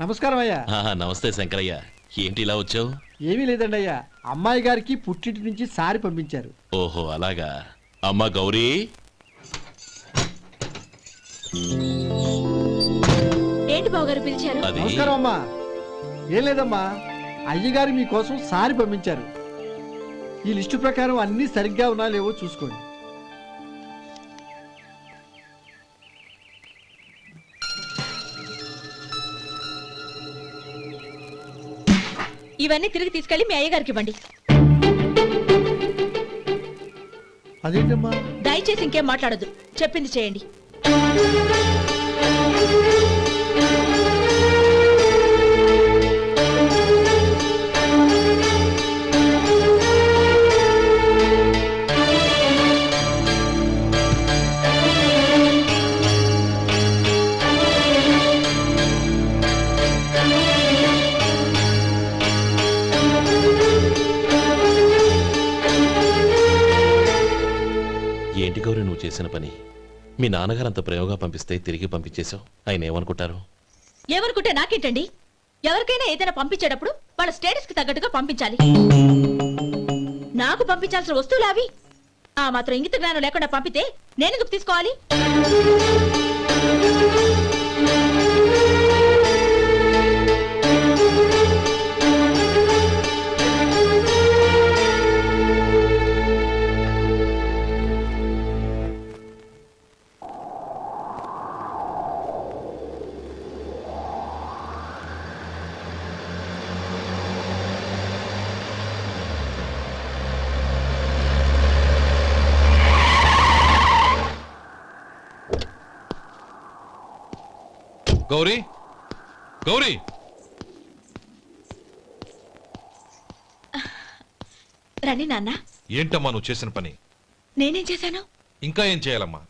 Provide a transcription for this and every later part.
నమస్కారం అయ్యా. నమస్తే శంకరయ్య, ఏంటి ఇలా వచ్చావు? ఏమీ లేదండి అయ్యా, అమ్మాయి గారికి పుట్టింటి నుంచి సారి పంపించారు. ఓహో అలాగా. అమ్మా గౌరీ. ఏంటి బావగారు పిలిచారు? నమస్కారం అమ్మా. ఏం లేదమ్మా, అయ్యగారు మీకోసం సారి పంపించారు. ఈ లిస్టు ప్రకారం అన్ని సరిగ్గా ఉన్నా లేవో చూసుకోండి. ఇవన్నీ తిరిగి తీసుకెళ్లి మీ అయ్యగారికి ఇవ్వండి. అదేంటమ్మా? దయచేసి ఇంకేం మాట్లాడద్దు, చెప్పింది చేయండి. ఏంటి గౌరీ నువ్వు చేసిన పని? మీ నాన్నగారు అంత ప్రేమగా పంపిస్తే తిరిగి పంపించేశావు. ఆయన ఏమనుకుంటారు? ఏమనుకుంటే నాకేంటండి? ఎవరికైనా ఏదైనా పంపించేటప్పుడు వాళ్ళ స్టేటస్ కి తగ్గట్టుగా పంపించాలి. నాకు పంపించాల్సిన వస్తువులు అవి. ఆ మాత్రం ఇంగిత జ్ఞానం లేకుండా పంపితే నేనెందుకు తీసుకోవాలి? గౌరీ, గౌరీ, రండి నాన్న. ఏంటమ్మా నువ్వు చేసిన పని? నేనేం చేశాను? ఇంకా ఏం చేయాలమ్మా?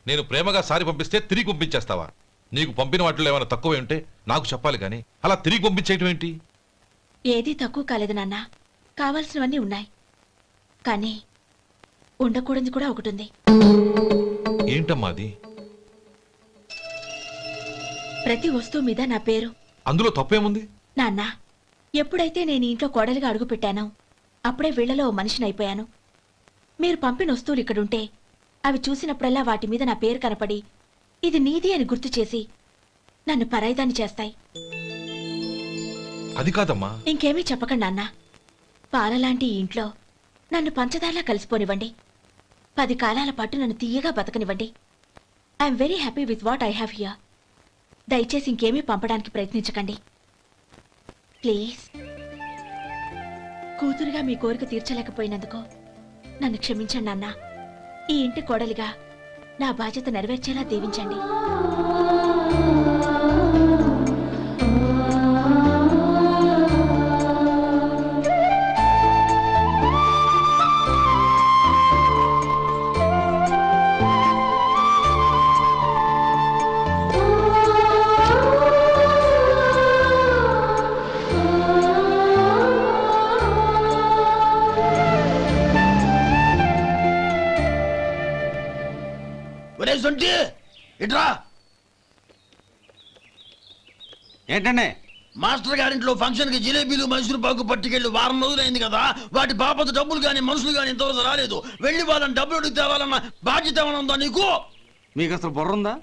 నేను ప్రేమగా సారి పంపిస్తే తిరిగి పంపించేస్తావా? నీకు పంపిన వాటిలో ఏమైనా తక్కువ ఉంటే నాకు చెప్పాలి కానీ అలా తిరిగి పంపించేయటం ఏంటి? ఏదీ తక్కువ కాలేదు నాన్న, కావాల్సినవన్నీ ఉన్నాయి. కానీ ఉండకూడదు కూడా ఒకటి ఉంది. ఏంటమ్మా అది? ప్రతి వస్తువు మీద నా పేరు. అందులో తప్పేముంది? నాన్న, ఎప్పుడైతే నేను ఇంట్లో కోడలిగా అడుగు పెట్టానో అప్పుడే వీళ్లలో మనిషిని అయిపోయాను. మీరు పంపిన వస్తువులు ఇక్కడుంటే అవి చూసినప్పుడల్లా వాటి మీద నా పేరు కనపడి ఇది నీది అని గుర్తు చేసి నన్ను పరాయిదాన్ని చేస్తాయి. అది కాదమ్మా. ఇంకేమీ చెప్పకండి నాన్న. పాలలాంటి ఈ ఇంట్లో నన్ను పంచదారలా కలిసిపోనివ్వండి. 10 కాలాల పాటు నన్ను తీయగా బతకనివ్వండి. I'm very happy with what I have here. దయచేసి ఇంకేమీ పంపడానికి ప్రయత్నించకండి ప్లీజ్. కూతురుగా మీ కోరిక తీర్చలేకపోయినందుకు నన్ను క్షమించండి నాన్న. ఈ ఇంటి కోడలిగా నా బాధ్యత నెరవేర్చేలా దీవించండి. ఏంటండి? మాస్టర్ గారింట్లో ఫంక్షన్ కి జిలేబీలు మైసూరు పాకు పట్టుకెళ్ళి వారం రోజులైంది కదా. వాటి బాపత డబ్బులు గాని మనుషులు గాని ఇంతవరకు రాలేదు. వెళ్ళి వాళ్ళని డబ్బులు అడిగి తేవాలన్న బాధ్యత ఏమైనా ఉందా నీకు? మీకు అసలు బుర్ర ఉందా?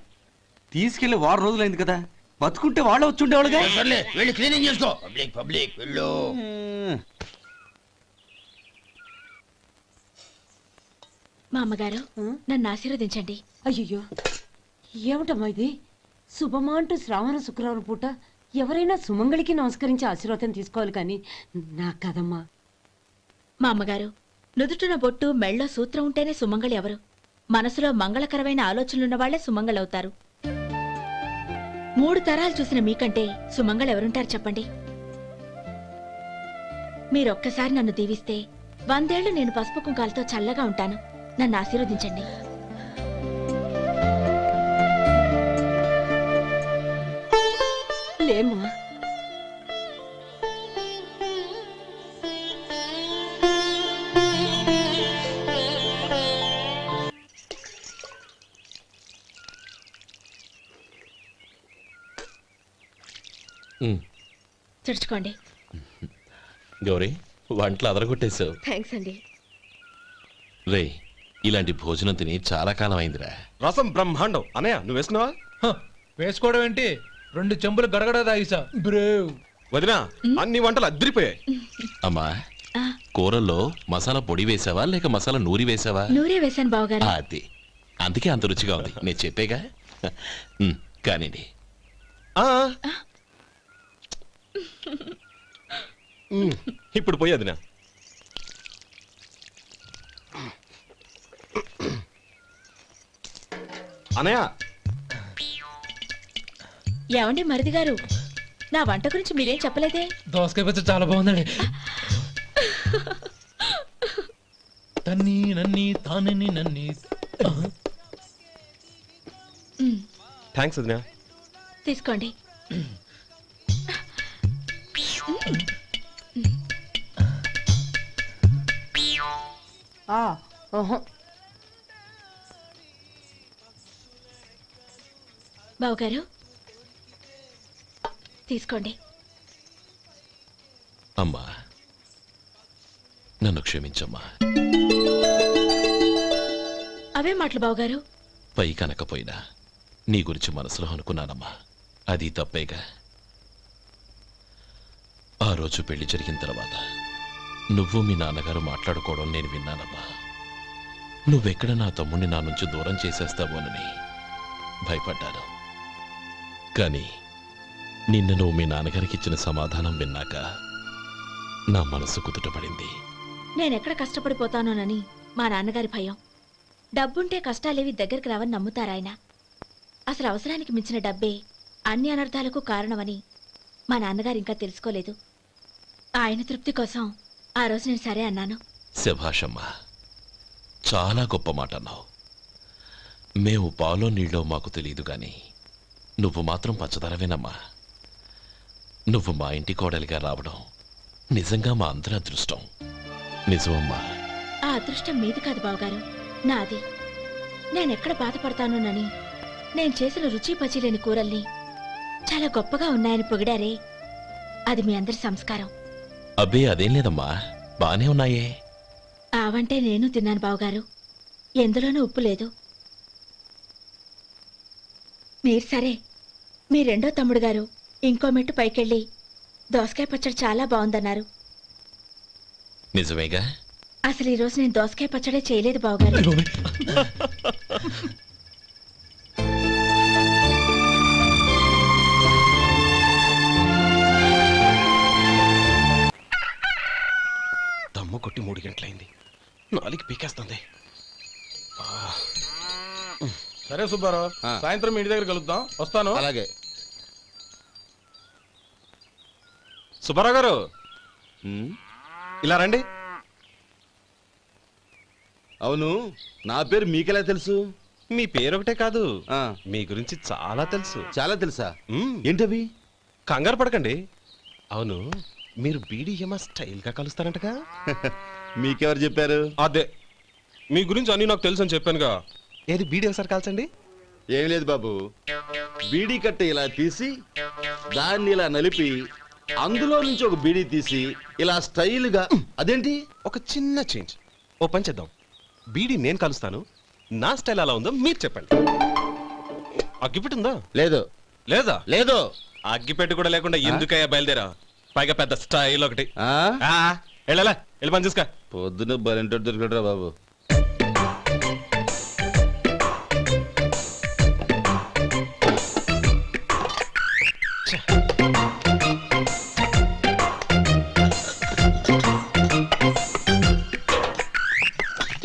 తీసుకెళ్లి వారం రోజులైంది కదా, బతుకుంటే వాళ్ళు వచ్చి ఉండేవాళ్ళుగా. సర్లే వెళ్ళి క్లీనింగ్ చేసుకో. పబ్లిక్ పబ్లిక్ వెళ్ళు. మా అమ్మగారు నన్ను ఆశీర్వదించండి. అయ్యో, ఏమిటమ్మా ఇది? శుభమా అంటూ శ్రావణ శుక్రవారం పూట ఎవరైనా సుమంగళికి నమస్కరించి ఆశీర్వాదం తీసుకోవాలి కానీ నా కదమ్మా. మా అమ్మగారు, నుదుటిన బొట్టు మెళ్ళో సూత్రం ఉంటేనే సుమంగళి ఎవరు? మనసులో మంగళకరమైన ఆలోచనలున్న వాళ్లే సుమంగళవుతారు. 3 తరాలు చూసిన మీకంటే సుమంగళ ఎవరుంటారు చెప్పండి? మీరొక్కసారి నన్ను దీవిస్తే 100 ఏళ్లు నేను పసుపు కుంకాలతో చల్లగా ఉంటాను. నన్ను ఆశీర్వదించండి. లేమ్మా, ఉమ్. తుడుచుకోండి. గౌరీ వంటలు అదరగొట్టేశావు. థ్యాంక్స్ అండి. రే ఇలాంటి భోజనం తిని చాలా కాలం అయిందిరా. రసం బ్రహ్మాండం. అనయ్య నువ్వు వేసుకున్నావా? వేసుకోవడం ఏంటి, 2 చెంబులు గడగడ తాగిసా బ్రేవ్. వదినా అన్ని వంటలు అద్దరిపోయాయి. అమ్మా ఆ, కూరల్లో మసాలా పొడి వేసావా లేక మసాలా నూరి వేసావా? నూరే వేశాను బావగారు. అది అందుకే అంత రుచిగా ఉంది. నేను చెప్పేగా. కానివ్వండి. ఆ. ఇప్పుడు పోయి వదినా. అనయ్య ఏమండి మరిది గారు, నా వంట గురించి మీరేం చెప్పలేదే? దోసకాయ పచ్చడి చాలా బాగుందండి. తన్ని నన్ని తానని నన్ని. థ్యాంక్స్ వదినా. తీసుకోండి. ఓహో. బావగారు తీసుకోండి. అమ్మా నన్ను క్షమించమ్మా. అవే మాటలు బావగారు. పై కనకపోయినా నీ గురించి మనసులో అనుకున్నానమ్మా. అది తప్పేగా. ఆ రోజు పెళ్లి జరిగిన తర్వాత నువ్వు మీ నాన్నగారు మాట్లాడుకోవడం నేను విన్నానమ్మా. నువ్వెక్కడ నా తమ్ముణ్ణి నా నుంచి దూరం చేసేస్తావోనని భయపడ్డాను. కానీ నిన్న నువ్వు మీ నాన్నగారికి ఇచ్చిన సమాధానం విన్నాక నా మనసు కుదుటపడింది. నేనెక్కడ కష్టపడిపోతానోనని మా నాన్నగారి భయం. డబ్బుంటే కష్టాలేవి దగ్గరికి రావని నమ్ముతారాయన. అసలు అవసరానికి మించిన డబ్బే అన్ని అనర్థాలకు కారణమని మా నాన్నగారు ఇంకా తెలుసుకోలేదు. ఆయన తృప్తి కోసం ఆ రోజు నేను సరే అన్నాను. శభాషమ్మా, చాలా గొప్ప మాట అన్నావు. మేము పాలో నీళ్ళో మాకు తెలియదు గాని నువ్వు మాత్రం పచ్చదరవేనమ్మా. నువ్వు మా ఇంటి కోడలిగా రావడం నిజంగా మా అందరి అదృష్టం. నిజమమ్మా. ఆ అదృష్టం మీది కాదు బావగారు, నాది. నేనెక్కడ బాధపడతానోనని నేను చేసిన రుచి పచిలేని కూరల్ని చాలా గొప్పగా ఉన్నాయని పొగిడారే, అది మీ అందరి సంస్కారం. అబ్బే అదేం లేదమ్మా, బానే ఉన్నాయే. ఆవంటే నేను తిన్నాను బావగారు, ఎందులోనూ ఉప్పు లేదు. మీరు సరే, మీ రెండో తమ్ముడు గారు ఇంకో మెట్టు పైకెళ్ళి దోసకాయ పచ్చడి చాలా బాగుందన్నారు. నిజమేగా. అసలు ఈరోజు నేను దోసకాయ పచ్చడే చేయలేదు బావగారు. దమ్ము కొట్టి 3 గంటలైంది. 4కి పీకేస్తుంది. సరే సుబ్బారావు, సాయంత్రం మీ ఇంటి దగ్గర కలుద్దాం. వస్తాను. అలాగే. సుబ్బారావు గారు ఇలా రండి. అవును, నా పేరు మీకెలా తెలుసు? మీ పేరు ఒకటే కాదు, మీ గురించి చాలా తెలుసు. చాలా తెలుసా? ఏంటవి? కంగారు పడకండి. అవును, మీరు బీడీఎంఆ స్టైల్గా కలుస్తారంటగా? మీకెవరు చెప్పారు? అదే, మీ గురించి అన్ని నాకు తెలుసు అని చెప్పానుగా. ఏది బీడీ ఒకసారి కాల్చండి. ఏం లేదు బాబు, బీడీ కట్ట ఇలా తీసి దాన్ని ఇలా నలిపి అందులో నుంచి ఒక బీడీ తీసి ఇలా స్టైల్గా. అదేంటి? ఒక చిన్న చేంజ్. ఓ పని చేద్దాం, బీడీ నేను కలుస్తాను, నా స్టైల్ అలా ఉందో మీరు చెప్పండి. అగ్గిపెట్టి ఉందా? లేదు. లేదా? లేదు. అగ్గిపెట్టి కూడా లేకుండా ఎందుకయ్యా బయలుదేరా? పైగా పెద్ద స్టైల్ ఒకటి. ఆ? వెళ్ళాలా, వెళ్ళి పని చూసుకో. పొద్దున బలింటోడు దొరికడరా బాబు.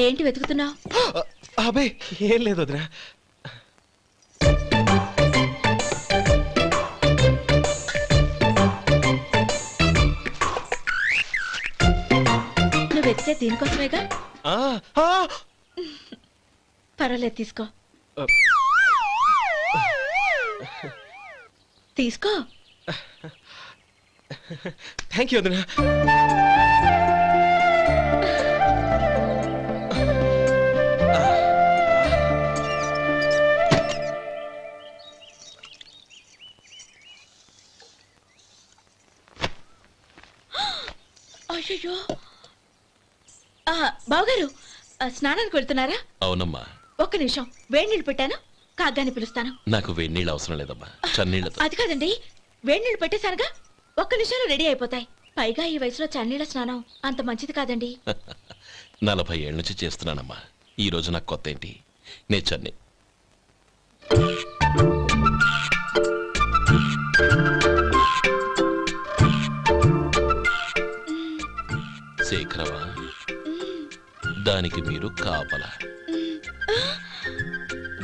ఏంటి వెతుకుతున్నావు? అబే ఏం లేదు వదినా. నువ్వు వెతికే దీనికోసమేగా. ఆ, ఆ. పర్వాలేదు, తీసుకో. తీసుకో. థ్యాంక్ యూ వదినా. అయ్యో బావగారు స్నానానికి వెళ్తున్నారా? అవునమ్మా. ఒక్క నిమిషం, వేడి నీళ్ళు పెట్టాను, కాగ్గాని పిలుస్తాను. నాకు వేడి నీళ్ళు అవసరం లేదమ్మా, చన్నీళ్ళతో. అది కాదండి, వేడి నీళ్ళు పెట్టేశానుగా, ఒక్క నిమిషంలో రెడీ అయిపోతాయి. పైగా ఈ వయసులో చన్నీళ్ళ స్నానం అంత మంచిది కాదండి. 40 ఏళ్ళ నుంచి చేస్తున్నానమ్మా. ఈ రోజు నాకు కొత్త ఏంటి? నే చన్ని. శేఖరవా, దానికి మీరు కాపల.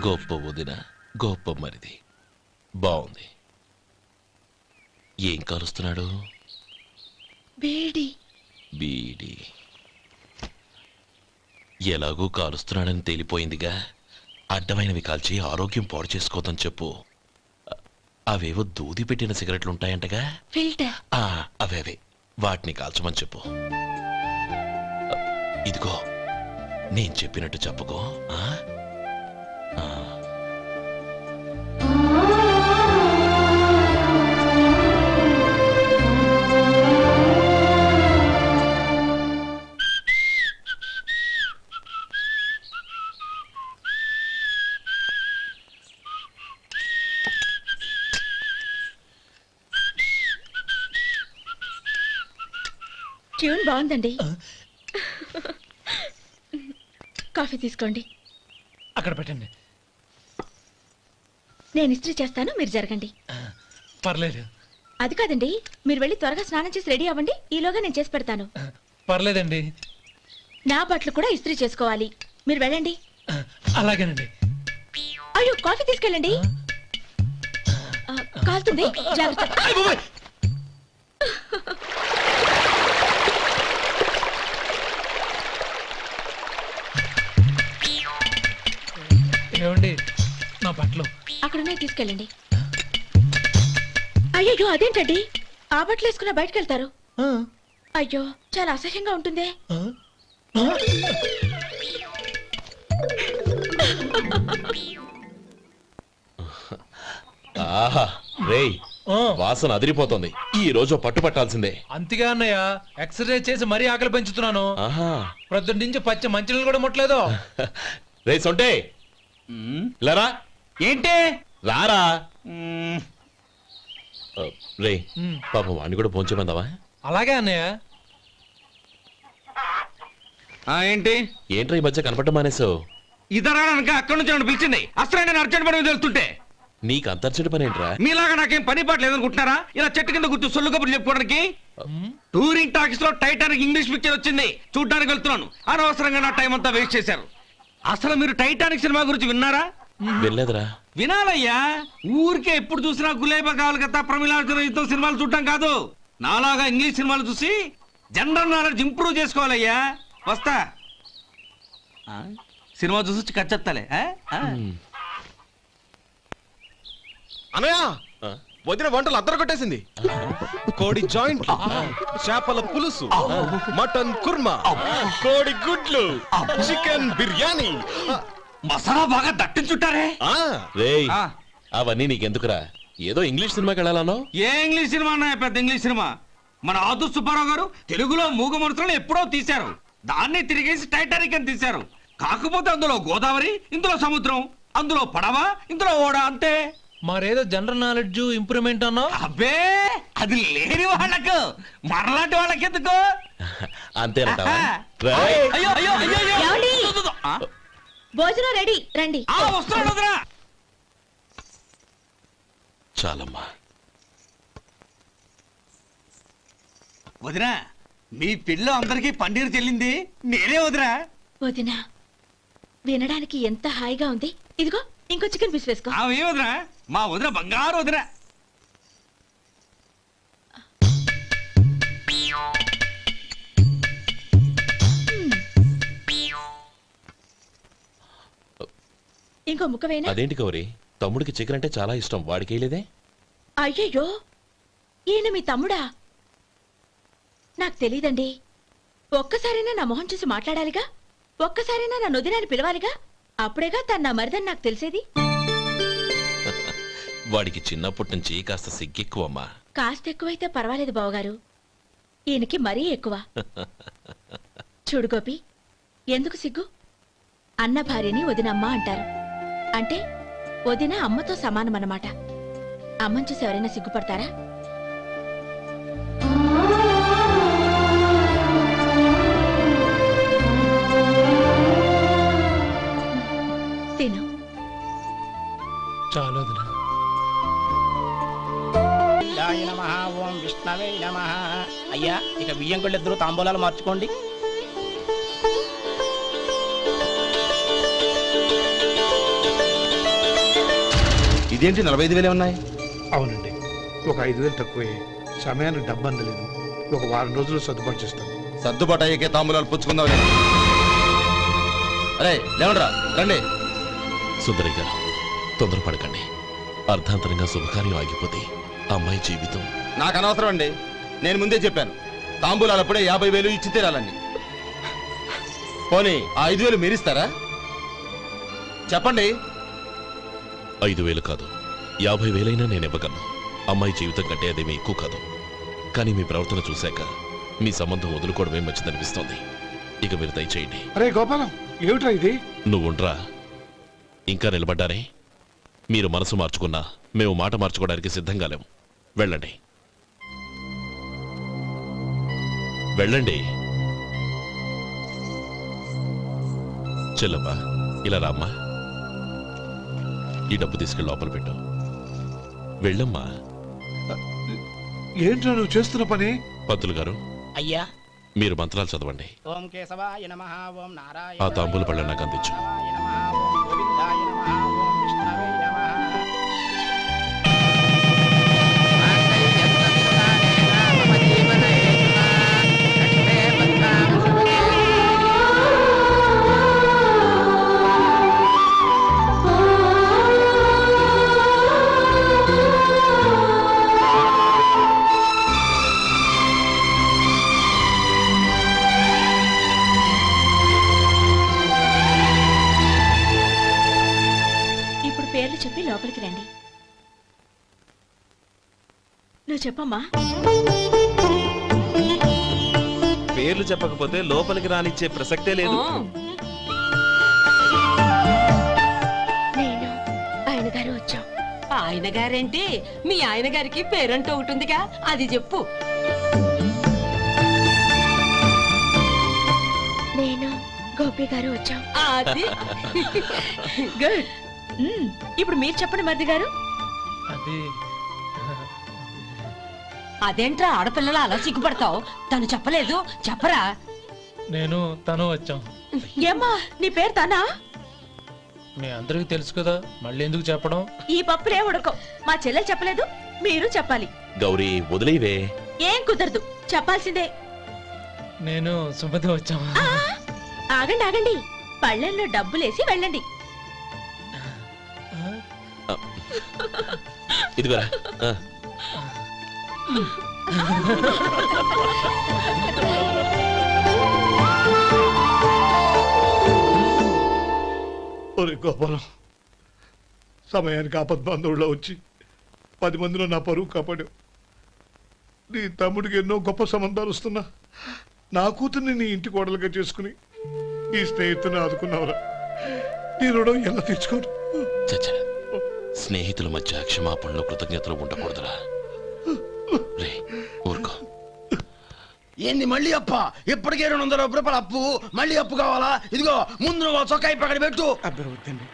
గొప్ప వదిన, గొప్ప మరిది. బాగుంది. ఏం కలుస్తున్నాడు? బీడి. బీడి ఎలాగూ కాలుస్తున్నాడని తేలిపోయిందిగా. అడ్డమైనవి కాల్చి ఆరోగ్యం పాడు చేసుకోదని చెప్పు. అవేవో దూది పెట్టిన సిగరెట్లు ఉంటాయంటగా, ఫిల్టర్. అవే వాటిని కాల్చమని చెప్పు. ఇదిగో నేను చెప్పినట్టు చెప్పుకో. ట్యూన్ బాగుందండి. కాఫీ తీసుకోండి. అక్కడ పెట్టండి. నేను ఇస్త్రీ చేస్తాను, మీరు జరగండి. పర్లేదు. అది కాదండి, మీరు వెళ్ళి త్వరగా స్నానం చేసి రెడీ అవ్వండి, ఈలోగా నేను చేసి పెడతాను. పర్లేదండి. నా బట్టలు కూడా ఇస్త్రీ చేసుకోవాలి, మీరు వెళ్ళండి. అలాగేనండి. అయ్యో, కాఫీ తీసుకెళ్ళండి. కాలుతుంది, జాగ్రత్త. ఏమండి, నా బట్టలు అక్కడనే తీసుకెళ్ళండి. అయ్యో, అదేంటండి, ఆ బట్టలు వేసుకున్న బయటకు వెళ్తారు? అయ్యో, చాలా అసహ్యంగా ఉంటుందే. ఆహా రేయ్, వాసన అదిరిపోతుంది. ఈ రోజు పట్టు పట్టాల్సిందే. అంతగా అన్నయ్య, ఎక్సర్సైజ్ చేసి మరీ ఆకలి పెంచుతున్నాను. ఆహా, ప్రొద్దున నుంచి పచ్చి మంచినీళ్ళు కూడా ముట్టలేదు. రే సొంటే, లరా ఏంటి? రారా. రే పాపం వాడిని కూడా పోంచమందావా? అలాగే అన్నయ్య. ఏంటి? ఏంట్రా ఈ మధ్య కనపడడం మానేసావు? ఇద్దరు అక్కడి నుంచి నన్ను పిలిచింది. అసలు నేను అర్జెంట్ పని తెలుస్తుంటే నీకు అంతర్చడి పని ఏంట్రా? మీలాగా నాకేం పని పాట లేదనుకుంటున్నారా? ఇలా చెట్టు కింద కూర్చో సొల్లు కబుర్లు చెప్పుకోవడానికి. టూరింగ్ టాకీస్ లో టైటానిక్ ఇంగ్లీష్ పిక్చర్ వచ్చింది, చూడ్డానికి వెళ్తున్నాను. అనవసరంగా నా టైం అంతా వేస్ట్ చేశారు. అసలు మీరు టైటానిక్ సినిమా గురించి విన్నారా? వెళ్ళలేదురా. వినాలయ్యా. ఊరికే ఎప్పుడు చూసినా గులేబా కావాలి కదా, ప్రమిళార్జున యుద్ధం సినిమాలు చూడటం కాదు. నాలాగా ఇంగ్లీష్ సినిమాలు చూసి జనరల్ నాలెడ్జ్ ఇంప్రూవ్ చేసుకోవాలయ్యా. వస్తా. సినిమా చూసి కచ్చెత్తాలే. అనయా, వదిన వంటలు అద్దరు కొట్టేసింది. కోడి జాయింట్, చేపల పులుసు, మటన్ కుర్మా, కోడి గుడ్లు, చికెన్ బిర్యానీ, మసాలా బాగా దట్టించుంటారే. రేయ్, అవన్నీ నీకెందుకురా? ఏదో ఇంగ్లీష్ సినిమాకి వెళ్ళాలనో. ఏ ఇంగ్లీష్ సినిమా అన్నాయా? పెద్ద ఇంగ్లీష్ సినిమా. మన ఆదు సుబ్బారావు గారు తెలుగులో మూగమరుతులను ఎప్పుడో తీశారు. దాన్ని తిరిగేసి టైటానిక్ అని తీశారు. కాకపోతే అందులో గోదావరి, ఇందులో సముద్రం, అందులో పడవ, ఇందులో ఓడ, అంతే. మరేదో జనరల్ నాలెడ్జ్ ఇంప్రూవ్మెంట్ అన్నా. అబ్బే, అది లేని వాళ్ళకు, మరలాంటి వాళ్ళకి ఎందుకు? అంతేనంటావా? అయ్యో అయ్యో అయ్యో అయ్యో. ఏమండి? ఆ? భోజనం రెడీ, రండి. వస్తున్నాడు వదరా. చాలమ్మా. వదినా, మీ పిల్ల అందరికీ పన్నీరు చెల్లింది నేనే వదినా. వదినా, వినడానికి ఎంత హాయిగా ఉంది. ఇదిగో ఇంకో చికెన్ పీస్ వేసుకో. ఏ వదినా, మా వదిన బంగారు వదినా. ఇంకో ముక్క వేయనా? అదేంటి గౌరీ, తమ్ముడికి చికెన్ అంటే చాలా ఇష్టం, వాడికి వేయలేదే? అయ్యయ్యో, ఈయన మీ తమ్ముడా? నాకు తెలీదండి. ఒక్కసారైనా నా మొహం చూసి మాట్లాడాలిగా, ఒక్కసారైనా నా నొదినాన్ని పిలవాలిగా, అప్పుడేగా తన నా మరిదని నాకు తెలిసేది. వాడికి చిన్నప్పటి నుంచి కాస్త సిగ్గెక్కువమ్మా. కాస్త ఎక్కువైతే పర్వాలేదు బావగారు. ఈయనకి మరీ ఎక్కువ. చూడు గోపి, ఎందుకు సిగ్గు? అన్న భార్యని వదినమ్మ అంటారు. అంటే వదిన అమ్మతో సమానమన్నమాట. అమ్మని చూసి ఎవరైనా సిగ్గుపడతారా? తిను. చాలు వదినా. ఓం విష్ణవే నమః. అయ్యా, ఇక బియ్యం కొళ్ళిద్దరూ తాంబూలాలు మార్చుకోండి. ఇదేంటి 45,000 ఉన్నాయి? అవునండి, ఒక 5,000 తక్కువే. సమయానికి డబ్బు అందలేదు. ఒక వారం రోజులు సర్దుబాటు చేస్తాను. సర్దుబాటు అయ్యకే తాంబూలాలు పుచ్చుకుందాం. అరే లేవండ్రా, రండి. సుందరి గారు, తొందరపడకండి. అర్ధాంతరంగా శుభకార్యం ఆగిపోతే అమ్మాయి జీవితం. నాకు అనవసరం అండి, నేను ముందే చెప్పాను. తాంబూలాలప్పుడే 50,000 ఇచ్చి తీరాలండి. పోనీ ఆ 5,000 మీరిస్తారా? చెప్పండి. 5,000 కాదు, 50,000 నేను ఇవ్వగలను. అమ్మాయి జీవితం కంటే అదేమీ ఎక్కువ కాదు. కానీ మీ ప్రవర్తన చూశాక మీ సంబంధం వదులుకోవడమే మంచిదనిపిస్తోంది. ఇక మీరు దయచేయండి. అరే గోపాలం, ఏమిట్రా ఇది? నువ్వుండ్రా. ఇంకా నిలబడ్డారే? మీరు మనసు మార్చుకున్నా మేము మాట మార్చుకోవడానికి సిద్ధంగా లేము. వెళ్ళండి, వెళ్ళండి. చెల్లమ్మా, ఇలా రామ్మా. ఈ డబ్బు తీసుకెళ్ళి లోపల పెట్టు. వెళ్ళమ్మా. ఏంట్రా నువ్వు చేస్తున్న పని? పంతులు గారు, అయ్యా, మీరు మంత్రాలు చదవండి. ఓం కేశవాయ నమః. ఓం నారాయణ. ఆ తాంబూల పళ్ళ నాకు అందించు. ఓం గోవిందాయ నమః. ఓం విష్ణవే నమః. ఇప్పుడు పేర్లు చెప్పి లోపలికి రండి. నువ్వు చెప్పమ్మా. పేర్లు చెప్పకపోతే లోపలికి రానిచ్చే ప్రసక్తే లేదు. నేను ఆయన గారు వచ్చాం. ఆయన గారేంటి, మీ ఆయన గారికి పేరంటూ ఒకటి ఉందిగా, అది చెప్పు. నేను గోపి గారు వచ్చాం. అది గుడ్. ఇప్పుడు మీరు చెప్పండి మరిది గారు. అది అదేంట్రా ఆడపిల్లలు అలా సిగ్గుపడతావు? తను చెప్పలేదు, చెప్పరా. నేను తను వచ్చాం. ఏమ్మా, నీ పేరు తానా? మీ అందరికీ తెలుసు కదా, మళ్ళీ ఎందుకు చెప్పడం? ఈ పప్పులే ఉడకం. మా చెల్లెలు చెప్పలేదు, మీరు చెప్పాలి. గౌరీ, వదిలేవే. ఏం కుదరదు, చెప్పాల్సిందే. నేను సుమతి వచ్చాం. ఆ, ఆగండి ఆగండి, పళ్ళెంలో డబ్బులేసి వెళ్ళండి. ఇదిగోరా. ఒరే గోపాలం, సమయానికి ఆపద్బంధువుల్లో వచ్చి 10 మందిలో నా పరువు కాపాడావు. నీ తమ్ముడికి ఎన్నో గొప్ప సంబంధాలు వస్తున్నా నా కూతుర్ని నీ ఇంటి కోడలుగా చేసుకుని నీ స్నేహితుని ఆదుకున్నావురా. నీ రుణం ఎలా తీర్చుకోరు? చచ్చ, స్నేహితుల మధ్య క్షమాపణలు కృతజ్ఞతలు ఉండకూడదురా. రే, ఊరుకో. ఏంది మళ్ళీ అప్ప? ఇప్పటికే 200 రూపాయలు అప్పు, మళ్ళీ అప్పు కావాలా? ఇదిగో ముందు నువ్వు ఆ చొక్కా పక్కన పెట్టు. అబ్బే వద్దండి,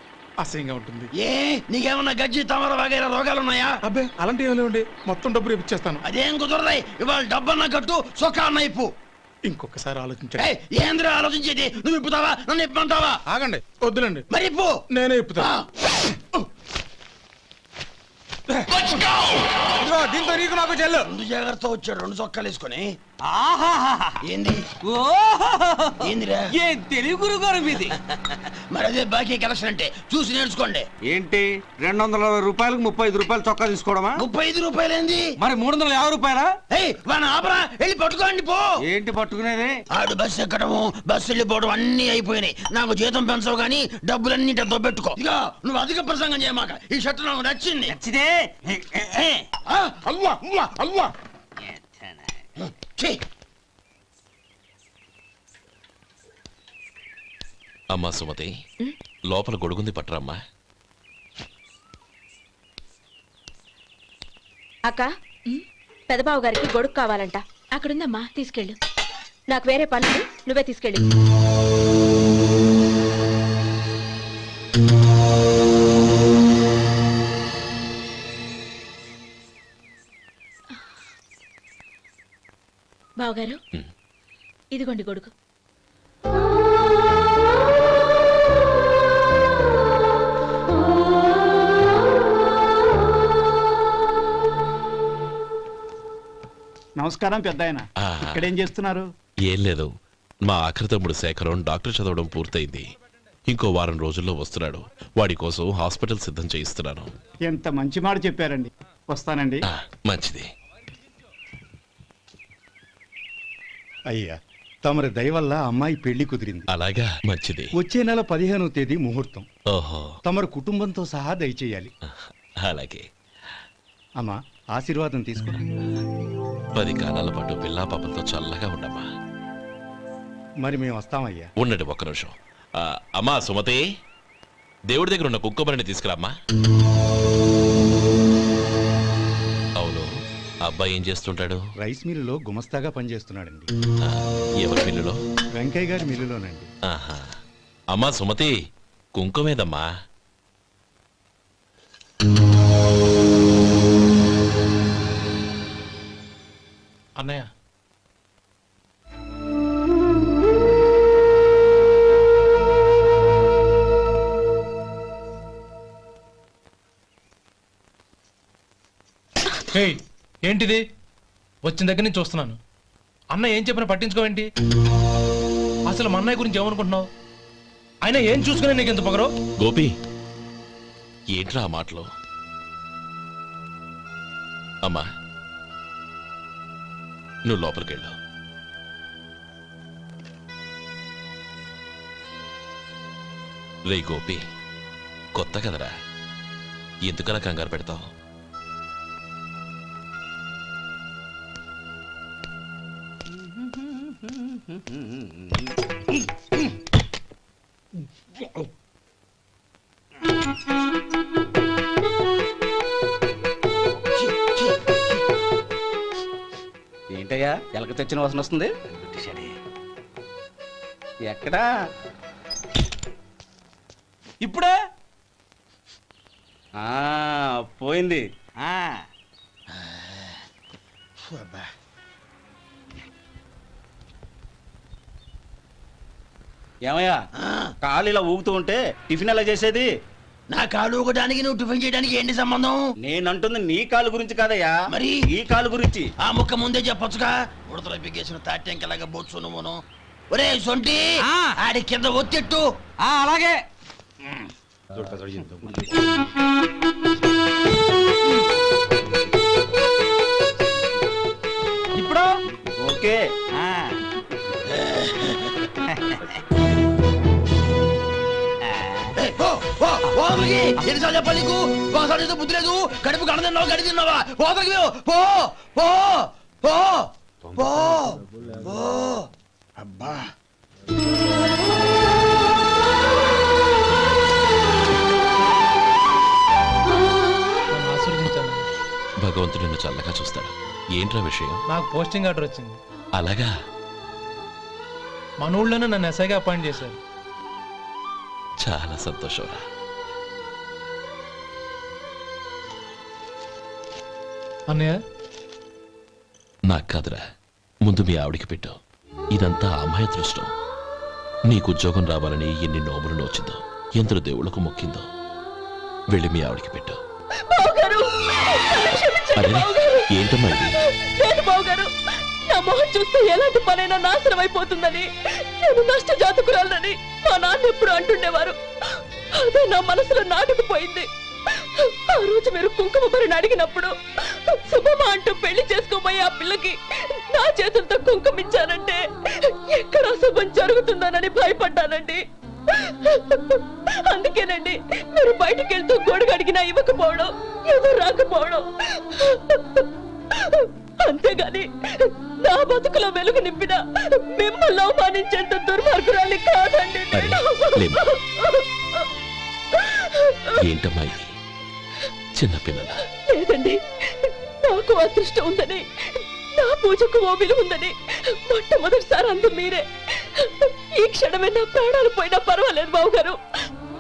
అసహ్యంగా ఉంటుంది. ఏ నీకేమన్నా గజ్జి తమర వగైరా రోగాలున్నాయా? అబ్బే అలాంటి ఏమి లేవండి, మొత్తం డబ్బు రేపు ఇచ్చేస్తాను. అదేం కుదరదాయి. ఇవాళ డబ్బన్నా కట్టు, చొక్కా అన్న ఇప్పు. ఇంకొకసారి ఆలోచించండి. ఏయ్, ఏందిరా ఆలోచించేది? నువ్వు ఇప్పుతావా, నన్ను ఇప్పమంటావా? ఆగండి, వద్దులండి, మరి ఇప్పు. నేనే ఇప్పుతా. దీంతో నీకు నాకు చెల్లు. ముందు జాగ్రత్త వచ్చాడు 2 చొక్కాలు వేసుకొని. ఆహాహా. ఏంది ఏందిరా? ఏ తెలుగు గురుగారు మీది? మరి అదే బాకీ కలెక్షన్ అంటే చూసి నేర్చుకోండి. ఏంటి 220 రూపాయలకు 35 రూపాయలు చొక్కా తీసుకోవడమా? 35 రూపాయలు ఏంది? మరి 350 రూపాయలా? ఏయ్, వాడిని ఆపరా, వెళ్ళి పట్టుకోండి పో. ఏంటి పట్టుకునేది? ఆడు బస్సు ఎక్కడము, బస్సు వెళ్ళిపోవడం అన్ని అయిపోయినాయి. నాకు జీతం పెంచవు గానీ డబ్బులన్నీ దొబ్బెట్టుకో. ఇక నువ్వు అధిక ప్రసంగం చేయమాక. ఈ షర్ట్ నాకు నచ్చింది. నచ్చితే అల్వా అల్వా అల్వా. ఛీ, అమ్మా సుమతి, లోపల గొడుగుంది పట్టరమ్మా. అక్క పెదబాబు గారికి గొడుగు కావాలంట. అక్కడుందమ్మా, తీసుకెళ్ళు. నాకు వేరే పనులు, నువ్వే తీసుకెళ్ళు. బావగారు, ఇదిగోండి గొడుగు. నమస్కారం పెద్దాయన. ఆ. ఇక్కడేం చేస్తున్నారు? ఏం లేదు, మా ఆఖరి తమ్ముడు శేఖరం డాక్టర్ చదవడం పూర్తయింది. ఇంకో వారం రోజుల్లో వస్తున్నాడు. వాడి కోసం హాస్పిటల్ సిద్ధం చేయిస్తున్నాను. ఎంత మంచి మాట చెప్పారండి. వస్తానండి. మంచిది. అయ్యా, తమరి దయ వల్ల అమ్మాయి పెళ్లి కుదిరింది. అలాగా, మంచిది. వచ్చే నెల 15వ తేదీ ముహూర్తం. ఓహో, తమరు కుటుంబంతో సహా దయచేయాలి. అలాగే. అమ్మా, ఆశీర్వాదం తీసుకురా. 10 కాలాల పాటు పిల్లా పాపలతో చల్లగా ఉండమ్మా. మరి మేము వస్తామయ్యా. ఉండండి ఒక్క నిమిషం. అమ్మా సుమతి, దేవుడి దగ్గర ఉన్న కుక్కమరిని తీసుకురామ్మా. అవును, అబ్బాయి ఏం చేస్తుంటాడు? రైస్ మిల్లులో గుమస్తాగా పనిచేస్తున్నాడండి. ఎవరి మిల్లులో? వెంకయ్య గారి మిల్లులోనండి. ఆహా. అమ్మా సుమతి, కుంకుమేదమ్మా? అన్నయ్య, ఏయ్, ఏంటిది? వచ్చిన దగ్గర నుంచి చూస్తున్నాను. అన్న ఏం చెప్పినా పట్టించుకోవేంటి? అసలు మా అన్నయ్య గురించి ఏమనుకుంటున్నావు? ఆయన ఏం చూసుకునే నీకు ఎంత పొగరు? గోపి, ఏంట్రా ఆ మాటలు? అమ్మా, నువ్వు లోపలికెళ్ళు. రే గోపి, కొత్త కదరా, ఎందుకలా కంగారు పెడతావు? ఏంటయ్యా, ఎలక తెచ్చిన వాసన వస్తుంది? ఎక్కడా? ఇప్పుడే పోయింది. ఏమయ్యా, కాలు ఇలా ఊగుతూ ఉంటే టిఫిన్ ఎలా చేసేది? నా కాలు ఊగడానికి నువ్వు టిఫిన్ చేయడానికి ఏంటి సంబంధం? నేనంటుంది నీ కాలు గురించి కాదయ్యా, మరి ఈ కాలు గురించి. ఆ ముక్క ముందే చెప్పొచ్చుగా. ఉడతలో బిగ్గేసిన తాట్యంకలాగా బొచ్చు నువ్వును. ఒరే సొంటి, ఆడి కింద ఒత్తిట్టు. అలాగే. ఇప్పుడు ఓకే. ఎన్నిసార్లు చెప్పాలి నీకు? ఒకసారి ఏదో బుద్ధి లేదు. కడుపు కడ తిన్నావు, గడి తిన్నావా? పోతకి పో పో పో పో పో. అబ్బా, నన్ను ఆశీర్వదించాను. భగవంతుడు నిన్ను చల్లగా చూస్తాడు. ఏంట్రా విషయం? నాకు పోస్టింగ్ ఆర్డర్ వచ్చింది. అలాగా? మన ఊళ్ళోనే నన్ను ఎస్ఐగా అపాయింట్ చేశారు. చాలా సంతోషంరా. అన్నయ్య, నాకు కాదురా, ముందు మీ ఆవిడికి పెట్టు. ఇదంతా అమ్మాయి అదృష్టం. నీకు ఉద్యోగం రావాలని ఎన్ని నోములు నోచిందో, ఎందరు దేవుళ్లకు మొక్కిందో. వెళ్ళి మీ ఆవిడికి పెట్టు. అరే, ఏంటమ్మా ఇది? నేను బావగారు, నా మొహం చూస్తే ఎలాంటి పనైనా నాశనం అయిపోతుందని, నేను నష్ట జాతకురాలని మా నాన్న ఎప్పుడు అంటుండేవారు. అదే నా మనసులో నాటుకుపోయింది. ఆ రోజు మీరు కుంకుమ భరిని అడిగినప్పుడు శుభమా అంటూ పెళ్లి చేసుకోబోయే ఆ పిల్లకి నా చేతులతో కుంకుమించానంటే ఎక్కడ శుభం జరుగుతుందోనని భయపడ్డానండి. అందుకేనండి మీరు బయటికి వెళ్తూ గొడుగు అడిగినా ఇవ్వకపోవడం, ఎవరు రాకపోవడం. అంతేగాని నా బతుకులో వెలుగు నింపిన మిమ్మల్ని అవమానించేంత దుర్మార్గురాలి కాదండి. లేమ్మా. ఏంటమ్మా ఇది? చిన్నపిల్లల లేదండి, నాకు అదృష్టం ఉందని, నా పూజకు ఓ విలువ ఉందని మొట్టమొదటిసారి అందు మీరే. ఈ క్షణమే నా ప్రాణాలు పోయినా పర్వాలేదు బావగారు,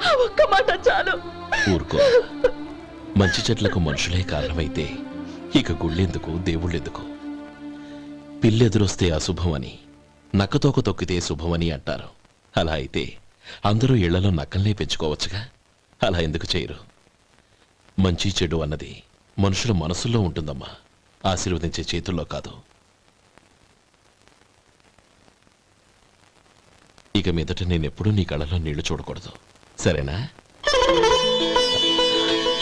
ఆ ఒక్క మాట చాలు. ఊరుకో. మంచి చెట్లకు మనుషులే కారణమైతే ఇక గుళ్ళెందుకు, దేవుళ్ళెందుకు? పిల్లెదురొస్తే అశుభం అని, నక్కతోక తొక్కితే శుభమని అంటారు. అలా అయితే అందరూ ఇళ్లలో నక్కల్నే పెంచుకోవచ్చుగా. అలా ఎందుకు చేయరు? మంచి చెడు అన్నది మనుషుల మనసుల్లో ఉంటుందమ్మా, ఆశీర్వదించే చేతుల్లో కాదు. ఇక మీదట నేనెప్పుడూ నీ కళ్ళలో నీళ్లు చూడకూడదు, సరేనా?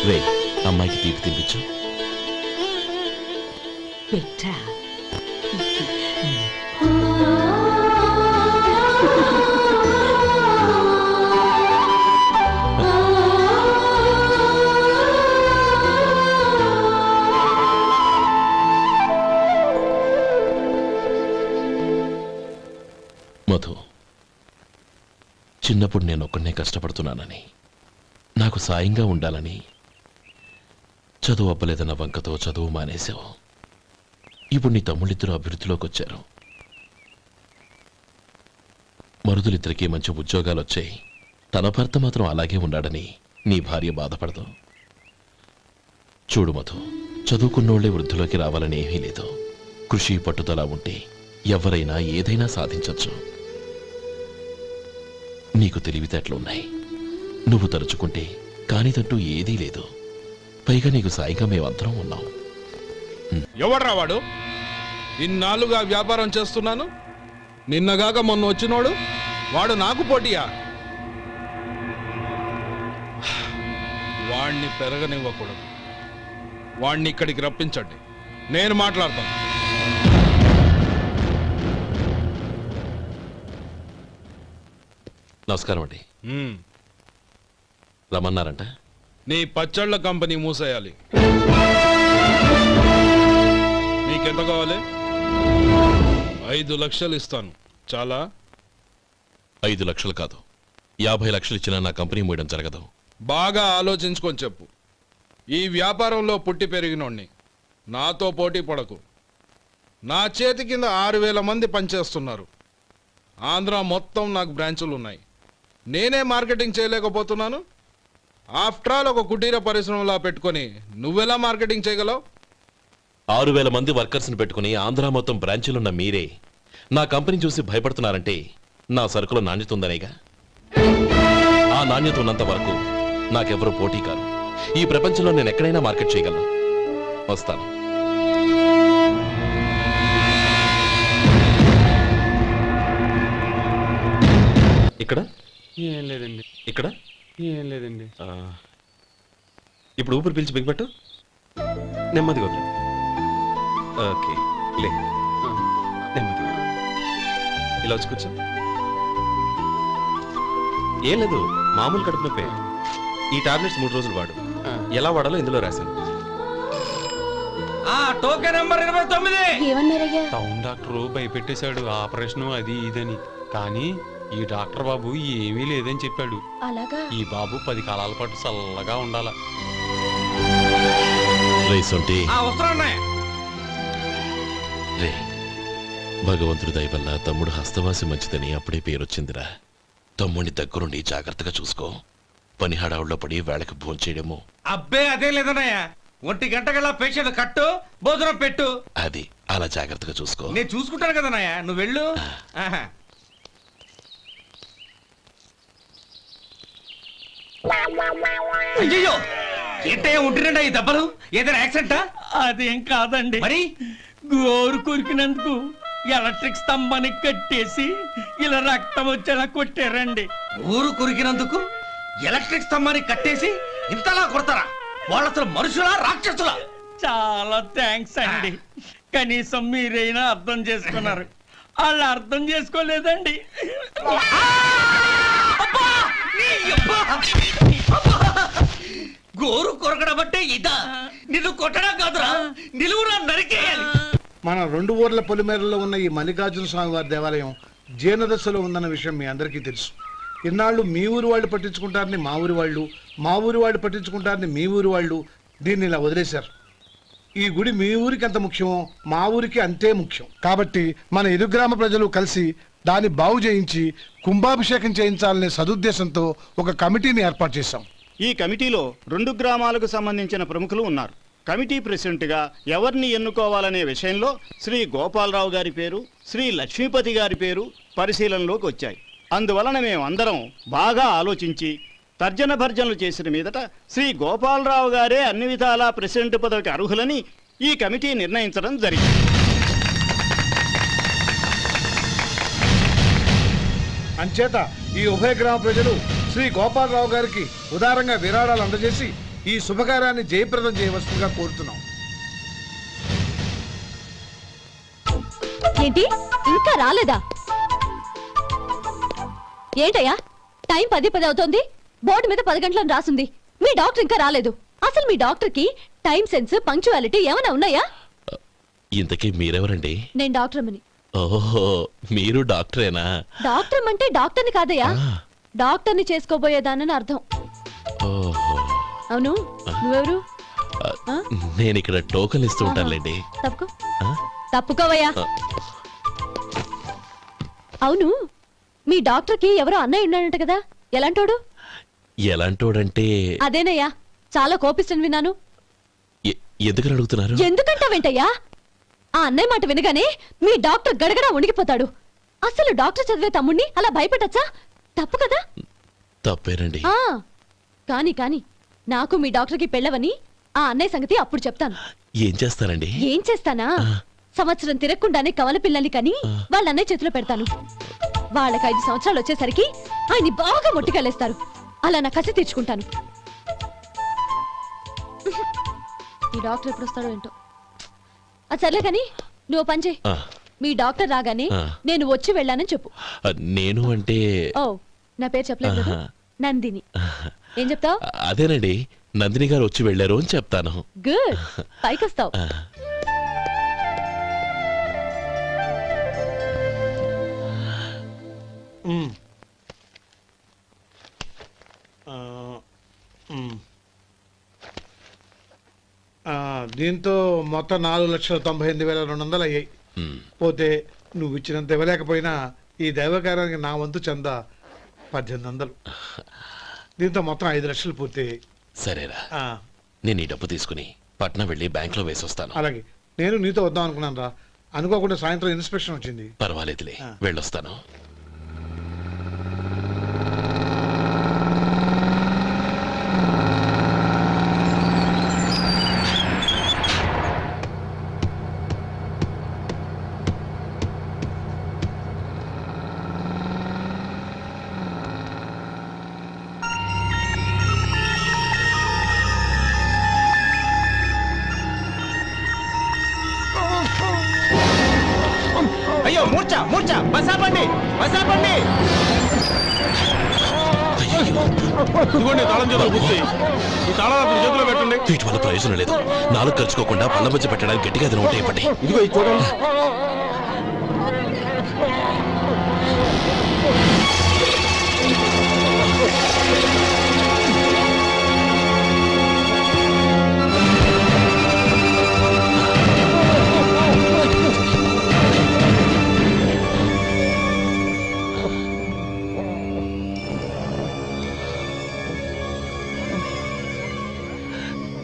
రే, అమ్మాయికి తీపి తినిపించు. పెట్టా. మధు, చిన్నప్పుడు నేను ఒక్కడనే కష్టపడుతున్నానని, నాకు సాయంగా ఉండాలని చదువు అవ్వలేదన్న వంకతో చదువు మానేశావు. ఇప్పుడు నీ తమ్ముళ్ళిద్దరూ అభివృద్ధిలోకి వచ్చారు. మరుదులిద్దరికీ మంచి ఉద్యోగాలు వచ్చాయి. తన భర్త మాత్రం అలాగే ఉన్నాడని నీ భార్య బాధపడదు. చూడు మధు, చదువుకున్నోళ్లే వృద్ధిలోకి రావాలని ఏమీ లేదు. కృషి పట్టుదల ఉంటే ఎవరైనా ఏదైనా సాధించవచ్చు. నీకు తెలివితేటలున్నాయి. నువ్వు తలుచుకుంటే కానిదంటూ ఏదీ లేదు. పైగా నీకు సాయిగా మేమందరం ఉన్నాం. ఎవడ్రా వాడు? ఇన్నాళ్ళుగా వ్యాపారం చేస్తున్నాను, నిన్నగాక మొన్న వచ్చినోడు వాడు నాకు పోటీయా? వాణ్ణి పెరగనివ్వకూడదు. వాణ్ణి ఇక్కడికి రప్పించండి, నేను మాట్లాడతాను. నమస్కారం అండి. రమ్మన్నారంట? నీ పచ్చళ్ళ కంపెనీ మూసేయాలి. నీకెంత కావాలి? 5 లక్షలు ఇస్తాను, చాలా? 5 లక్షలు కాదు, 50 లక్షలు ఇచ్చినా నా కంపెనీ మూయడం జరగదు. బాగా ఆలోచించుకొని చెప్పు. ఈ వ్యాపారంలో పుట్టి పెరిగినోడ్ని, నాతో పోటీ పడకు. నా చేతి కింద 6,000 మంది పనిచేస్తున్నారు. ఆంధ్ర మొత్తం నాకు బ్రాంచులు ఉన్నాయి. నేనే మార్కెటింగ్ చేయలేకపోతున్నాను. ఆఫ్టర్ ఆల్ ఒక కుటీర పరిశ్రమలా పెట్టుకొని నువ్వెలా మార్కెటింగ్ చేయగలవు? 6,000 మంది వర్కర్స్ని పెట్టుకుని ఆంధ్ర మొత్తం బ్రాంచీలున్న మీరే నా కంపెనీ చూసి భయపడుతున్నారంటే నా సరుకులో నాణ్యత ఉందనేగా. ఆ నాణ్యత ఉన్నంత వరకు నాకెవరూ పోటీ కాదు. ఈ ప్రపంచంలో నేను ఎక్కడైనా మార్కెట్ చేయగలను. వస్తాను. ఇక్కడ ఏం లేదండి. ఇక్కడ ఏం లేదండి. ఇప్పుడు ఊపిరి పీల్చి బిగ్బట్టు. నెమ్మదిగా వదిలి. ఓకే, లే. నెమ్మదిగా ఇలా వచ్చి కూర్చో. ఏం లేదు, మామూలు కడుపు నొప్పే. ఈ టాబ్లెట్స్ 3 రోజులు వాడు. ఎలా వాడాలో ఇందులో రాశాను. Token number 29. ఏమన్నారయ్యా? టౌన్ డాక్టరు భయపెట్టేశాడు, ఆపరేషన్ అది ఇదని. కానీ ఈ డాక్టర్ బాబు ఏమీ లేదని చెప్పాడు. అలాగా? ఈ బాబు 10 కాలాల పాటు చల్లగా ఉండాల. రే, భగవంతుడి దయ వల్ల తమ్ముడు హస్తవాసి మంచిదని అప్పుడే పేరొచ్చిందిరా. తమ్ముడిని దగ్గరుండి జాగ్రత్తగా చూసుకో. పని హడావుల్లో పడి వేళకి భోంచేయడము. అబ్బే అదే లేదన్నయ్య. 1 గంటకల్లా పేషెంట్ కట్టు, భోజనం పెట్టు. అది అలా జాగ్రత్తగా చూసుకో. నేను చూసుకుంటాను కదన్నయ్య, నువ్వు వెళ్ళు. అయ్యో, ఏంటయ్యా ఉంటున్నాడా ఈ దెబ్బలు? ఏదైనా యాక్సిడెంటా? అదేం కాదండి, మరి గోరు కొరికినందుకు ఎలక్ట్రిక్ స్తంభాన్ని కట్టేసి ఇలా రక్తం వచ్చేలా కొట్టారండి. ఊరు కొరికినందుకు ఎలక్ట్రిక్ స్తంభాన్ని కట్టేసి ఇంతలా కొడతారా? వాళ్ళు అసలు మనుషులా, రాక్షసులా? చాలా థ్యాంక్స్ అండి, కనీసం మీరైనా అర్థం చేసుకున్నారు. వాళ్ళు అర్థం చేసుకోలేదండి. గోరు కొరకడం అంటే ఇదా? నిన్ను కొట్టడం కాదురా, నిలువురా నరికేయాలి. మన 2 ఊర్ల పొలిమేరలో ఉన్న ఈ మల్లికార్జున స్వామి వారి దేవాలయం జీర్ణదశలో ఉందన్న విషయం మీ అందరికీ తెలుసు. ఇన్నాళ్ళు మీ ఊరు వాళ్ళు పట్టించుకుంటారని మా ఊరి వాళ్ళు, మా ఊరి వాళ్ళు పట్టించుకుంటారని మీ ఊరి వాళ్ళు దీన్ని ఇలా వదిలేశారు. ఈ గుడి మీ ఊరికి ఎంత ముఖ్యమో మా ఊరికి అంతే ముఖ్యం. కాబట్టి మన ఇరు గ్రామ ప్రజలు కలిసి దాన్ని బాగు చేయించి కుంభాభిషేకం చేయించాలనే సదుద్దేశంతో ఒక కమిటీని ఏర్పాటు చేశాం. ఈ కమిటీలో 2 గ్రామాలకు సంబంధించిన ప్రముఖులు ఉన్నారు. కమిటీ ప్రెసిడెంట్గా ఎవరిని ఎన్నుకోవాలనే విషయంలో శ్రీ గోపాలరావు గారి పేరు, శ్రీ లక్ష్మీపతి గారి పేరు పరిశీలనలోకి వచ్చాయి. అందువలన మేమందరం బాగా ఆలోచించి తర్జన భర్జనలు చేసిన మీదట శ్రీ గోపాలరావు గారే అన్ని విధాలా ప్రెసిడెంట్ పదవికి అర్హులని ఈ కమిటీ నిర్ణయించడం జరిగింది. అంచేత ఈ ఉభయ గ్రామ ప్రజలు శ్రీ గోపాలరావు గారికి ఉదారంగా విరాళాలు అందజేసి ఈ శుభకార్యాన్ని జయప్రదం చేయవలసిందిగా కోరుతున్నాం. ఏంటి ఇంకా రాలేదా? ఏంటయ్యా టైం 10 అవుతోంది, బోర్డు మీద 10 గంటలను రాసింది. మీ డాక్టర్ ఇంకా రాలేదు. అసలు మీ డాక్టర్ కి టైం సెన్స్, పంక్చువాలిటీ ఏమైనా ఉన్నాయా? ఇంతకీ మీరెవరండి? నేను డాక్టర్ అమ్మని. ఓహో, మీరు డాక్టరేనా? డాక్టర్ అంటే డాక్టర్ని కాదయ్యా, డాక్టర్ని చేసుకోబోయేదానని అర్థం. ఓహో, అవును, నువ్వెవరు? నేను ఇక్కడ టోకన్ ఇస్తూ ఉంటానులేండి. తప్పుకో, తప్పుకోవయ్యా. అవును, మీ డాక్టర్ కి ఎవరో అన్నయ్య ఉన్నాడంట కదా, ఎలాంటోడు? ఎలాంటోడంటే అదేనయ్యా, చాలా కోపిస్తని విన్నాను. ఎందుకని అడుగుతున్నారు? ఎందుకంటావేంటయ్యా? ఆ అన్నయ్య మాట వినగానే మీ డాక్టర్ గడగడా ఉణికిపోతాడు. అసలు డాక్టర్ చదివే తమ్ముణ్ణి అలా భయపెట్టచ్చా? తప్పు కదా? తప్పేనండి. కాని కాని నాకు మీ డాక్టర్కి పెళ్ళవని ఆ అన్నయ్య సంగతి అప్పుడు చెప్తాను. ఏం చేస్తారండి? ఏం చేస్తానా, సంవత్సరం తిరగకుండానే కవల పిల్లల్ని కని వాళ్ళ అన్నయ్య చేతిలో పెడతాను. వాళ్ళకి 5 సంవత్సరాలు వచ్చేసరికి ఆయన్ని బాగా మొట్టికెళ్ళేస్తారు. అలా నా కసి తీర్చుకుంటాను. ఈ డాక్టర్ ఎప్పుడు వస్తాడో ఏంటో. అది సర్లే కానీ నువ్వు పని చేయి. మీ డాక్టర్ రాగానే నేను వచ్చి వెళ్ళానని చెప్పు. నేను అంటే ఓ, నా పేరు చెప్పలేదు కదా, నందిని. ఏం చెప్తావు? అదేనండి, నందిని గారు వచ్చి వెళ్ళారు అని చెప్తాను. గుడ్, పైకొస్తావు. దీంతో మొత్తం 4,98,200 అయ్యాయి. పోతే నువ్వు ఇచ్చినంత ఇవ్వలేకపోయినా ఈ దైవకార్యానికి నా వంతు చందా 1,800. దీంతో మొత్తం 5 లక్షలు పూర్తయ్యాయి. సరేరా, నేను ఈ డబ్బు తీసుకుని పట్నం వెళ్ళి బ్యాంక్ లో వేసి వస్తాను. అలాగే, నేను నీతో వద్దాం అనుకున్నాను రా, అనుకోకుండా సాయంత్రం ఇన్స్పెక్షన్ వచ్చింది. పర్వాలేదులే, వెళ్ళొస్తాను. అయ్యో, మూర్ఛ మూర్ఛ, బసాపండి బసాపండి. ఇదిగోండి తాళం చేతులు గుర్తి, ఈ తాళాలు చేతిలో పెట్టండి. వీటి వల్ల ప్రయోజనం లేదు. 4 ఖర్చుకోకుండా పళ్ళ మధ్య పెట్టడానికి గట్టిగా అది నోట్ అయిపోండి. ఇదిగో ఇది చూడండి.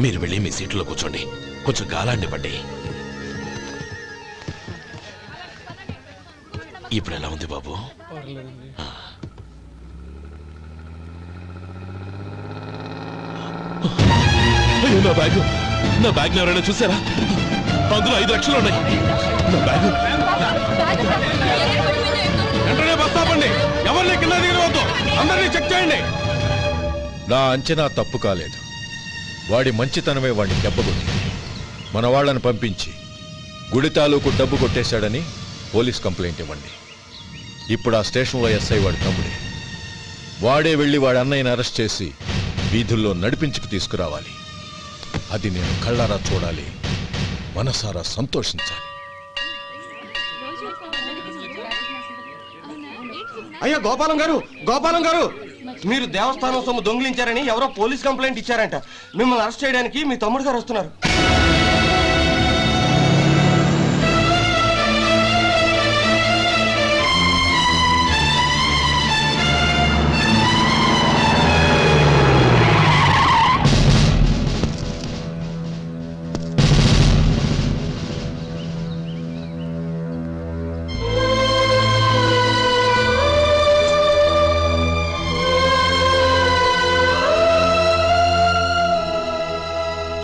మీరు వెళ్ళి మీ సీట్లో కూర్చోండి, కొంచెం గాలాండి పట్టి. ఇప్పుడు ఎలా ఉంది బాబు? అయ్యో, నా బ్యాగ్ ఎవరైనా చూసారా? అందులో 5 లక్షలు ఉన్నాయి. నా బ్యాగ్ వెంటనే బస్తాపండి, ఎవరిని కింద దిగవద్దు, అందరినీ చెక్ చేయండి. నా అంచనా తప్పు కాలేదు. వాడి మంచితనమే వాడిని దెబ్బకొట్టింది. మన వాళ్ళని పంపించి గుడి తాలూకు డబ్బు కొట్టేశాడని పోలీస్ కంప్లైంట్ ఇవ్వండి. ఇప్పుడు ఆ స్టేషన్లో ఎస్ఐ వాడి తమ్ముడే. వాడే వెళ్ళి వాడి అన్నయ్యని అరెస్ట్ చేసి వీధుల్లో నడిపించుకు తీసుకురావాలి. అది నేను కళ్ళారా చూడాలి, మనసారా సంతోషించాలి. అయ్యా గోపాలం గారు మీరు దేవస్థానం సొమ్ము దొంగిలించారని ఎవరో పోలీస్ కంప్లైంట్ ఇచ్చారంట. మిమ్మల్ని అరెస్ట్ చేయడానికి మీ తమ్ముడు గారు వస్తున్నారు.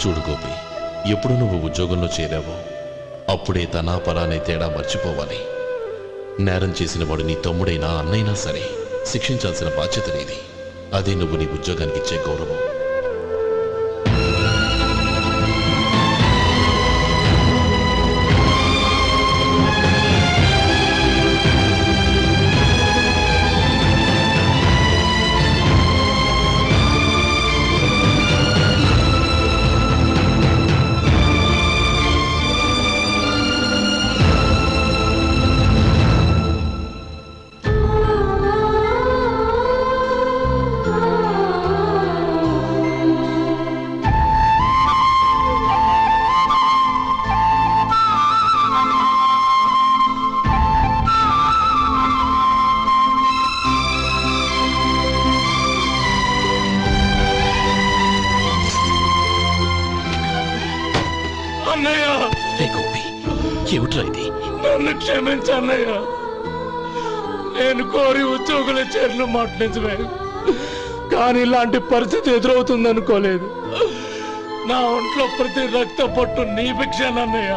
చూడు గోపి, ఎప్పుడు నువ్వు ఉద్యోగంలో చేరావో అప్పుడే తనా పరా అనే తేడా మర్చిపోవాలి. నేరం చేసిన వాడు నీ తమ్ముడైనా అన్నైనా సరే శిక్షించాల్సిన బాధ్యత నీది. అదే నువ్వు నీ ఉద్యోగానికి ఇచ్చే గౌరవం. ఏమిట్రా ఇది? నన్ను క్షమించు అన్నయ్య. నేను కోరి ఉద్యోగుల చేరిన మాట నిజమే, కానీ ఇలాంటి పరిస్థితి ఎదురవుతుంది అనుకోలేదు. నా ఒంట్లో ప్రతి రక్త పట్టు నీ భిక్షానన్నయ్య.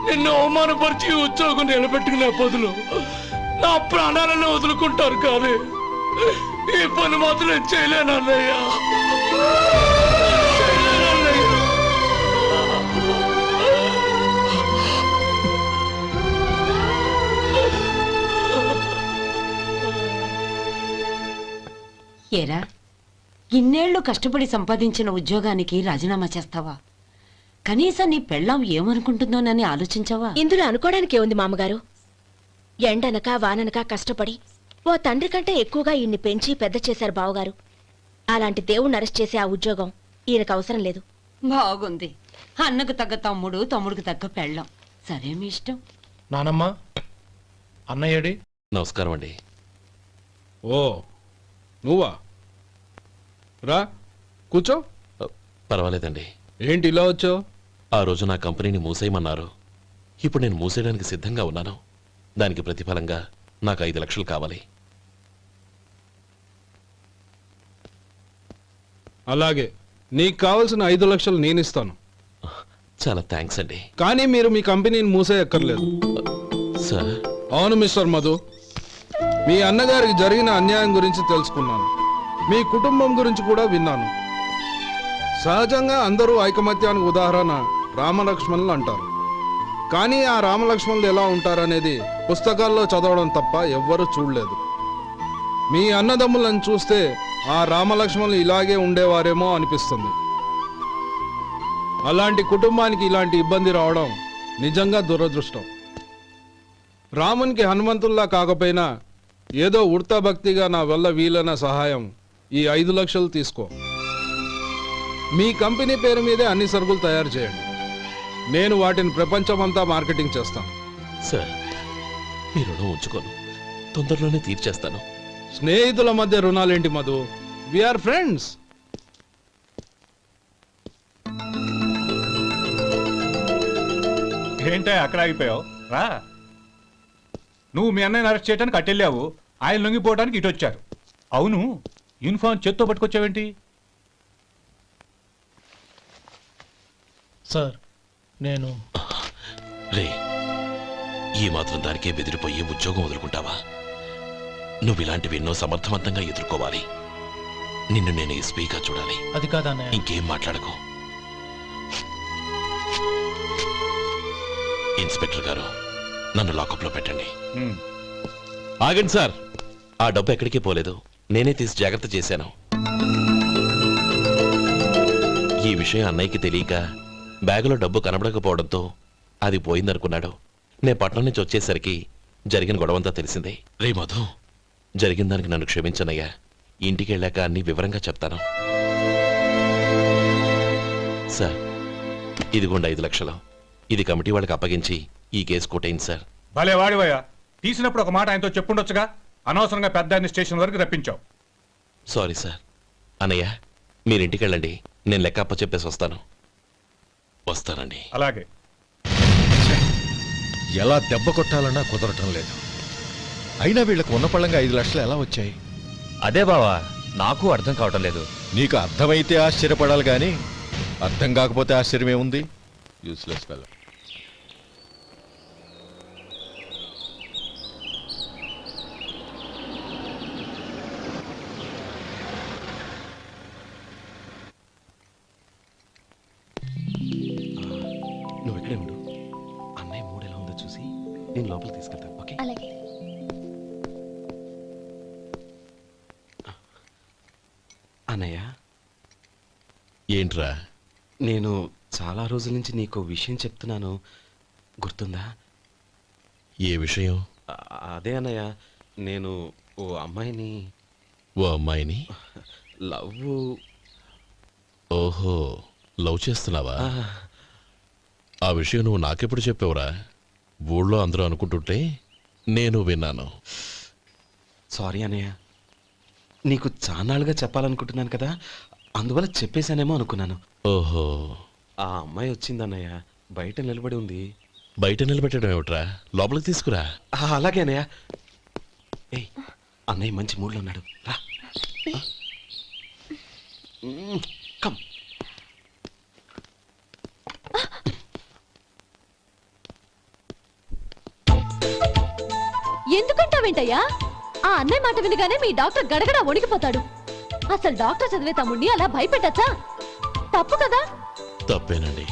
నిన్ను అవమానపరిచి ఉద్యోగం నిలబెట్టుకునే బదులు నా ప్రాణాలను వదులుకుంటారు, కానీ ఈ పని మాత్రం నేను చేయలేనన్నయ్య. ఏరా, ఇన్నేళ్లు కష్టపడి సంపాదించిన ఉద్యోగానికి రాజీనామా చేస్తావా? కనీసం నీ పెళ్ళాం ఏమనుకుంటుందోనని ఆలోచించావా? ఇందులో అనుకోవడానికి ఏముంది మామగారు? ఎండనక వాననక కష్టపడి ఓ తండ్రి కంటే ఎక్కువగా ఈయన్ని పెంచి పెద్ద చేశారు బావగారు. అలాంటి దేవుణ్ణి అరెస్ట్ చేసే ఆ ఉద్యోగం ఈయనకు అవసరం లేదు. బాగుంది. అన్నకు తగ్గ తమ్ముడు, తమ్ముడికి తగ్గ పెళ్ళాం. సరే, మీ ఇష్టం. నానమ్మ, అన్నయ్యడి. నమస్కారం అండి. ఓ నువ్వా? రా కూర్చో. పర్వాలేదండి. ఏంటి ఇలా వచ్చావు? ఆ రోజు నా కంపెనీని మూసేయమన్నారు. ఇప్పుడు నేను మూసేయడానికి సిద్ధంగా ఉన్నాను. దానికి ప్రతిఫలంగా నాకు 5 లక్షలు కావాలి. అలాగే, నీకు కావాల్సిన 5 లక్షలు నేను ఇస్తాను. చాలా థ్యాంక్స్ అండి. కానీ మీరు మీ కంపెనీని మూసేయక్కర్లేదు. సార్? అవును మిస్టర్ మధు, మీ అన్నగారికి జరిగిన అన్యాయం గురించి తెలుసుకున్నాను. మీ కుటుంబం గురించి కూడా విన్నాను. సహజంగా అందరూ ఐకమత్యానికి ఉదాహరణ రామలక్ష్మణులు అంటారు. కానీ ఆ రామలక్ష్మణులు ఎలా ఉంటారనేది పుస్తకాల్లో చదవడం తప్ప ఎవ్వరూ చూడలేదు. మీ అన్నదమ్ములను చూస్తే ఆ రామలక్ష్మణులు ఇలాగే ఉండేవారేమో అనిపిస్తుంది. అలాంటి కుటుంబానికి ఇలాంటి ఇబ్బంది రావడం నిజంగా దురదృష్టం. రామునికి హనుమంతుల్లా కాకపోయినా ఏదో ఉడతా భక్తిగా నా వల్ల వీలైన సహాయం ఈ 5 లక్షలు తీసుకో. మీ కంపెనీ పేరు మీదే అన్ని సరుకులు తయారు చేయండి. నేను వాటిని ప్రపంచమంతా మార్కెటింగ్ చేస్తాను. సార్, మీ రుణం ఉంచుకోను, తొందరలోనే తీర్చేస్తాను. స్నేహితుల మధ్య రుణాలేంటి మధు? We are friends. ఏంటో అక్కడ ఆగిపోయావు? రా. నువ్వు మీ అన్నయ్యని అరెస్ట్ చేయడానికి అట్టెళ్ళావు, ఆయన లొంగిపోవడానికి ఇటు వచ్చారు. అవును, యూనిఫామ్ చేత్తో పట్టుకొచ్చావేంటి? సార్, నేను రే, ఈ మాత్రం దానికే బెదిరిపోయి ఉద్యోగం వదులుకుంటావా? నువ్వు ఇలాంటివి ఎన్నో సమర్థవంతంగా ఎదుర్కోవాలి. నిన్ను నేను ఎస్పీగా చూడాలి. అది కాదన్నయ్య. ఇంకేం మాట్లాడకు. ఇన్స్పెక్టర్ గారు, నన్ను లాకప్లో పెట్టండి. ఆగండి సార్, ఆ డబ్బు ఎక్కడికి పోలేదు, నేనే తీసి జాగ్రత్త చేశాను. ఈ విషయం అన్నయ్యకి తెలియక బ్యాగులో డబ్బు కనబడకపోవడంతో అది పోయిందనుకున్నాడు. నేను పట్నం నుంచి వచ్చేసరికి జరిగిన గొడవంతా తెలిసిందే. రే మధు, జరిగిన దానికి నన్ను క్షమించనయ్యా. ఇంటికి వెళ్ళాక అన్ని వివరంగా చెప్తాను. సార్, ఇదిగోండి 5 లక్షలు. ఇది కమిటీ వాళ్ళకి అప్పగించి ఈ కేసు కొట్టేయండి సార్. భలే వాడివయ్యా, తీసినప్పుడు ఒక మాట ఆయనతో చెప్పుండొచ్చుగా. అనవసరంగా పెద్ద ఆయన స్టేషన్ వరకు రప్పించావు. Sorry sir. అన్నయ్య, మీరింటికి వెళ్ళండి, నేను లెక్క అప్ప చెప్పేసి వస్తానండి. అలాగే. ఎలా దెబ్బ కొట్టాలన్నా కుదరటం లేదు. అయినా వీళ్ళకు ఉన్న పళ్ళంగా 5 లక్షలు ఎలా వచ్చాయి? అదే బావా, నాకు అర్థం కావటం లేదు. నీకు అర్థమైతే ఆశ్చర్యపడాలి కానీ అర్థం కాకపోతే ఆశ్చర్యమే ఉంది. Useless fellow. నువ్వు ఇక్కడే ఉండు. అన్నయ్య మూడు ఎలా ఉందో చూసి నేను లోపలికి తీసుకెళ్తాను. ఓకే? అలాగే. అన్నయ్య, ఏంట్రా? నేను చాలా రోజుల నుంచి నీకు విషయం చెప్తున్నాను, గుర్తుందా? ఏ విషయం? అదే అన్నయ్య, నేను ఓ అమ్మాయిని లవ్. ఓహో, లవ్ చేస్తున్నావా? ఆ విషయం నువ్వు నాకెప్పుడు చెప్పావురా? ఊళ్ళో అందరూ అనుకుంటుంటే నేను విన్నాను. సారీ అన్నయ్య, నీకు చాన్నాళ్ళుగా చెప్పాలనుకుంటున్నాను కదా, అందువల్ల చెప్పేశానేమో అనుకున్నాను. ఓహో, ఆ అమ్మాయి వచ్చిందన్నయ్య, బయట నిలబడి ఉంది. బయట నిలబెట్టడం ఏమిట్రా? లోపలికి తీసుకురా. అలాగే అన్నయ్య. ఏయ్, అన్నయ్య మంచి మూడ్లో ఉన్నాడు, రా. కమ్. ఎందుకంటావేంటయ్యా? ఆ అన్నయ్య మాట వినగానే మీ డాక్టర్ గడగడ వణికిపోతాడు. అసలు డాక్టర్ చదివే తమ్ముడిని అలా భయపెట్టచ్చా? తప్పు కదా? తప్పేనండి.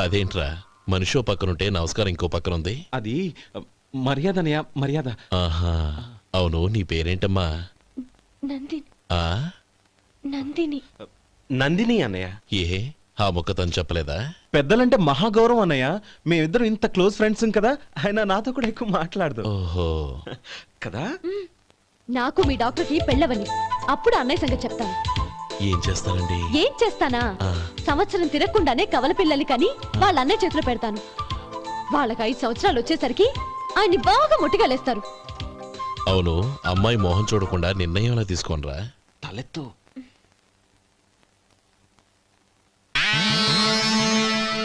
అదేంట్రా, మనిషో పక్కనుంటే నమస్కారం ఇంకో పక్కన ఉంది? అది మర్యాద అన్నయ్య, మర్యాద. ఆహా, అవును, నీ పేరేంటమ్మా? నందిని. నందిని అన్నయ్య. ఏ, ఆ మొక్క తను చెప్పలేదా? పెద్దలంటే మహాగౌరవం అన్నయ్య. మేమిద్దరం ఇంత క్లోజ్ ఫ్రెండ్స్ కదా, ఆయన నాతో కూడా ఎక్కువ మాట్లాడదు. ఓహో కదా. నాకు మీ డాక్టర్కి పెళ్ళవని, అప్పుడు అన్నయ్య సంగతి చెప్తాను. ఏం చేస్తానండి? ఏం చేస్తానా? సంవత్సరం తిరగకుండానే కవల పిల్లల్ని కని వాళ్ళ అన్నయ్య చేతిలో పెడతాను. వాళ్ళకి 5 సంవత్సరాలు వచ్చేసరికి ఆయన్ని బాగా ముట్టిగలేస్తారు. అవును, అమ్మాయి మోహం చూడకుండా నిర్ణయం ఎలా తీసుకోనరా? తలెత్తు.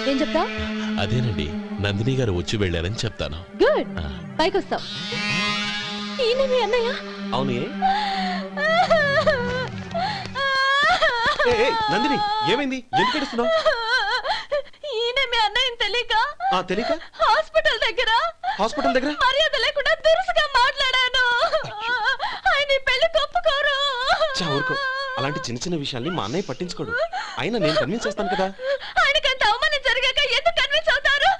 ఏం చెప్తా? అదేనండి, నందిని గారు వచ్చి వెళ్ళారని చెప్తాను. గుడ్, పైకొస్తావు. ఈయన మీ అన్నయ్య? అవును. నందిని, ఏమైంది? ఎందుకు ఏడుస్తున్నావు? ఈయన మీ అన్నయ్యని తెలియక తెలియక హాస్పిటల్ దగ్గర మర్యాద లేకుండా దురుసుగా మాట్లాడాను. ఆయన పెళ్లి ఒప్పుకోరు. ఊరుకో, అలాంటి చిన్న చిన్న విషయాల్ని మా అన్నయ్య పట్టించుకోడు. అయినా నేను కన్విన్స్ చేస్తాను కదా. ఆయనకంత అవమానం జరిగాక ఎందుకు కన్విన్స్ అవుతారు?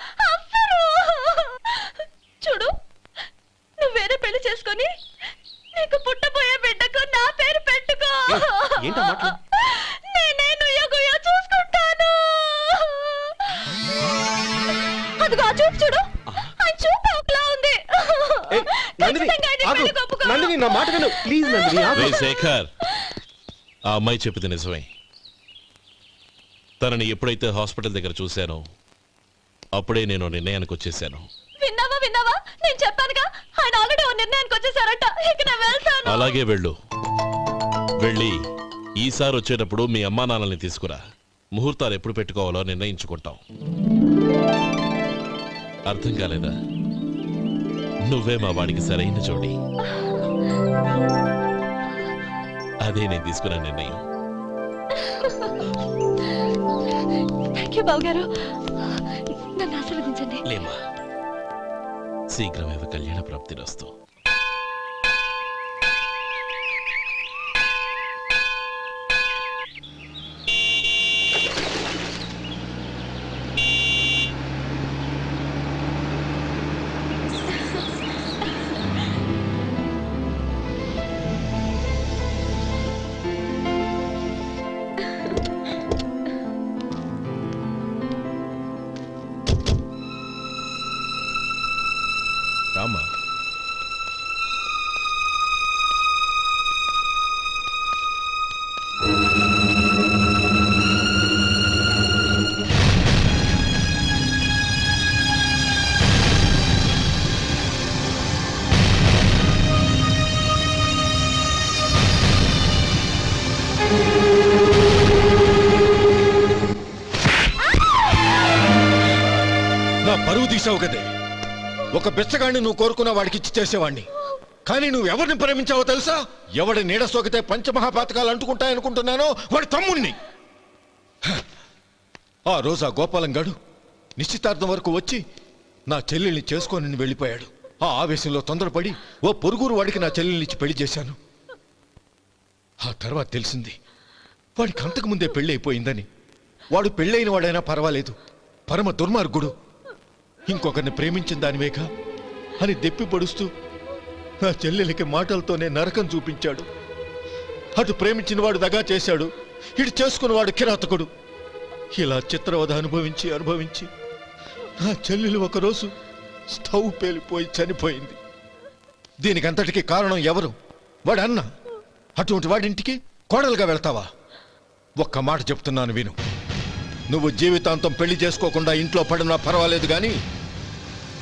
చూడు, నువ్వు వేరే పెళ్లి చేసుకొని నీకు పుట్టబోయే బిడ్డకు నా పేరు పెట్టుకో. ఏంటో మాట్లాడు. నేనే నుయ్యగుయ్య చూసుకుంటాను. అదిగో ఆ చూపు చూడు, ఆయన చూపు ఒకలా ఉంది. నందిని, నా మాట విను ప్లీజ్. నందిని, శేఖర్, ఆ అమ్మాయి చెప్పింది నిజమే. తనని ఎప్పుడైతే హాస్పిటల్ దగ్గర చూశానో అప్పుడే నేను నిర్ణయానికి వచ్చేసాను. విన్నావా? నేను చెప్పానుగా, ఆయన ఆల్రెడీ ఓ నిర్ణయానికి వచ్చేసారట. ఇక నేను వెళ్తాను. అలాగే వెళ్ళి ఈసారి వచ్చేటప్పుడు మీ అమ్మా నాన్నల్ని తీసుకురా. ముహూర్తాలు ఎప్పుడు పెట్టుకోవాలో నిర్ణయించుకుంటాం. అర్థం కాలేదా? నువ్వే మా వాడికి సరైన జోడి. అదే నేను తీసుకున్న నిర్ణయం. బాబు గారు, నన్ను ఆశీర్వదించండి. లేమ్మా, శీఘ్రమేవ కళ్యాణ ప్రాప్తిరస్తు. నా పరువు తీసావు కదే. ఒక బెచ్చగాడిని నువ్వు కోరుకున్న వాడికి ఇచ్చి చేసేవాడిని. కానీ నువ్వు ఎవరిని ప్రేమించావో తెలుసా? ఎవడి నీడ సోకితే పంచమహాపాతకాలు అంటుకుంటాయనుకుంటున్నానో వాడి తమ్ముణ్ణి. ఆ రోజు ఆ గోపాలం గాడు నిశ్చితార్థం వరకు వచ్చి నా చెల్లెల్ని చేసుకొని వెళ్ళిపోయాడు. ఆ ఆవేశంలో తొందరపడి ఓ పొరుగురు వాడికి నా చెల్లెల్ని ఇచ్చి పెళ్లి చేశాను. ఆ తర్వాత తెలిసింది వాడికి అంతకు ముందే పెళ్లి అయిపోయిందని. వాడు పెళ్ళైన వాడైనా పర్వాలేదు, పరమ దుర్మార్గుడు. ఇంకొకరిని ప్రేమించిన దానివేగా అని దెప్పి పొడుస్తూ నా చెల్లెలికి మాటలతోనే నరకం చూపించాడు. అటు ప్రేమించిన వాడు దగా చేశాడు, ఇటు చేసుకున్నవాడు కిరాతకుడు. ఇలా చిత్రవధ అనుభవించి అనుభవించి నా చెల్లెలు ఒకరోజు స్టవ్ పేలిపోయి చనిపోయింది. దీనికంతటికీ కారణం ఎవరు? వాడు అన్న. అటువంటి వాడింటికి కోడలుగా వెళ్తావా? ఒక్క మాట చెప్తున్నాను విను. నువ్వు జీవితాంతం పెళ్లి చేసుకోకుండా ఇంట్లో పడినా పర్వాలేదు, కానీ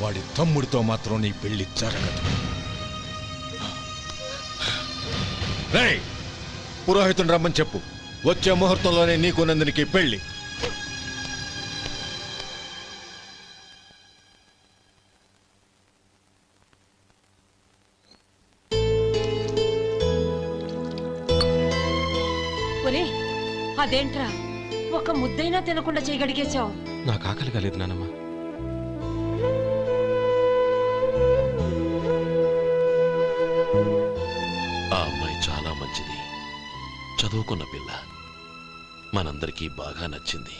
వాడి తమ్ముడితో మాత్రం నీ పెళ్లి జరగదు. రేయ్, పురోహితుని రమ్మని చెప్పు. వచ్చే ముహూర్తంలోనే నీకు నందినికి పెళ్లి. ఒరే, అదేంట్రా ఒక ముద్దైనా తినకుండా చేయగడిగేశావు? నాకు ఆకలి కాలేదు నానమ్మ. ఆ అమ్మాయి చాలా మంచిది, చదువుకున్న పిల్ల, మనందరికీ బాగా నచ్చింది.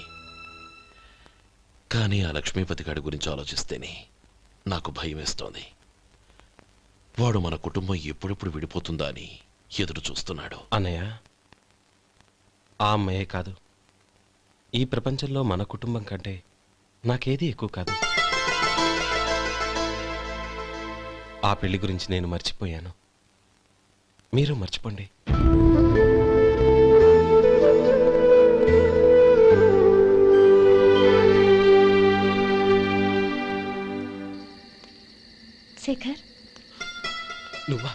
కానీ ఆ లక్ష్మీపతి గారి గురించి ఆలోచిస్తేనే నాకు భయం వేస్తోంది. వాడు మన కుటుంబం ఎప్పుడెప్పుడు విడిపోతుందా అని ఎదురు చూస్తున్నాడు. అన్నయ్య, ఆ అమ్మాయే కాదు, ఈ ప్రపంచంలో మన కుటుంబం కంటే నాకేది ఎక్కువ కాదు. ఆ పెళ్లి గురించి నేను మర్చిపోయాను, మీరు మర్చిపోండి. శేఖర్, నువ్వా?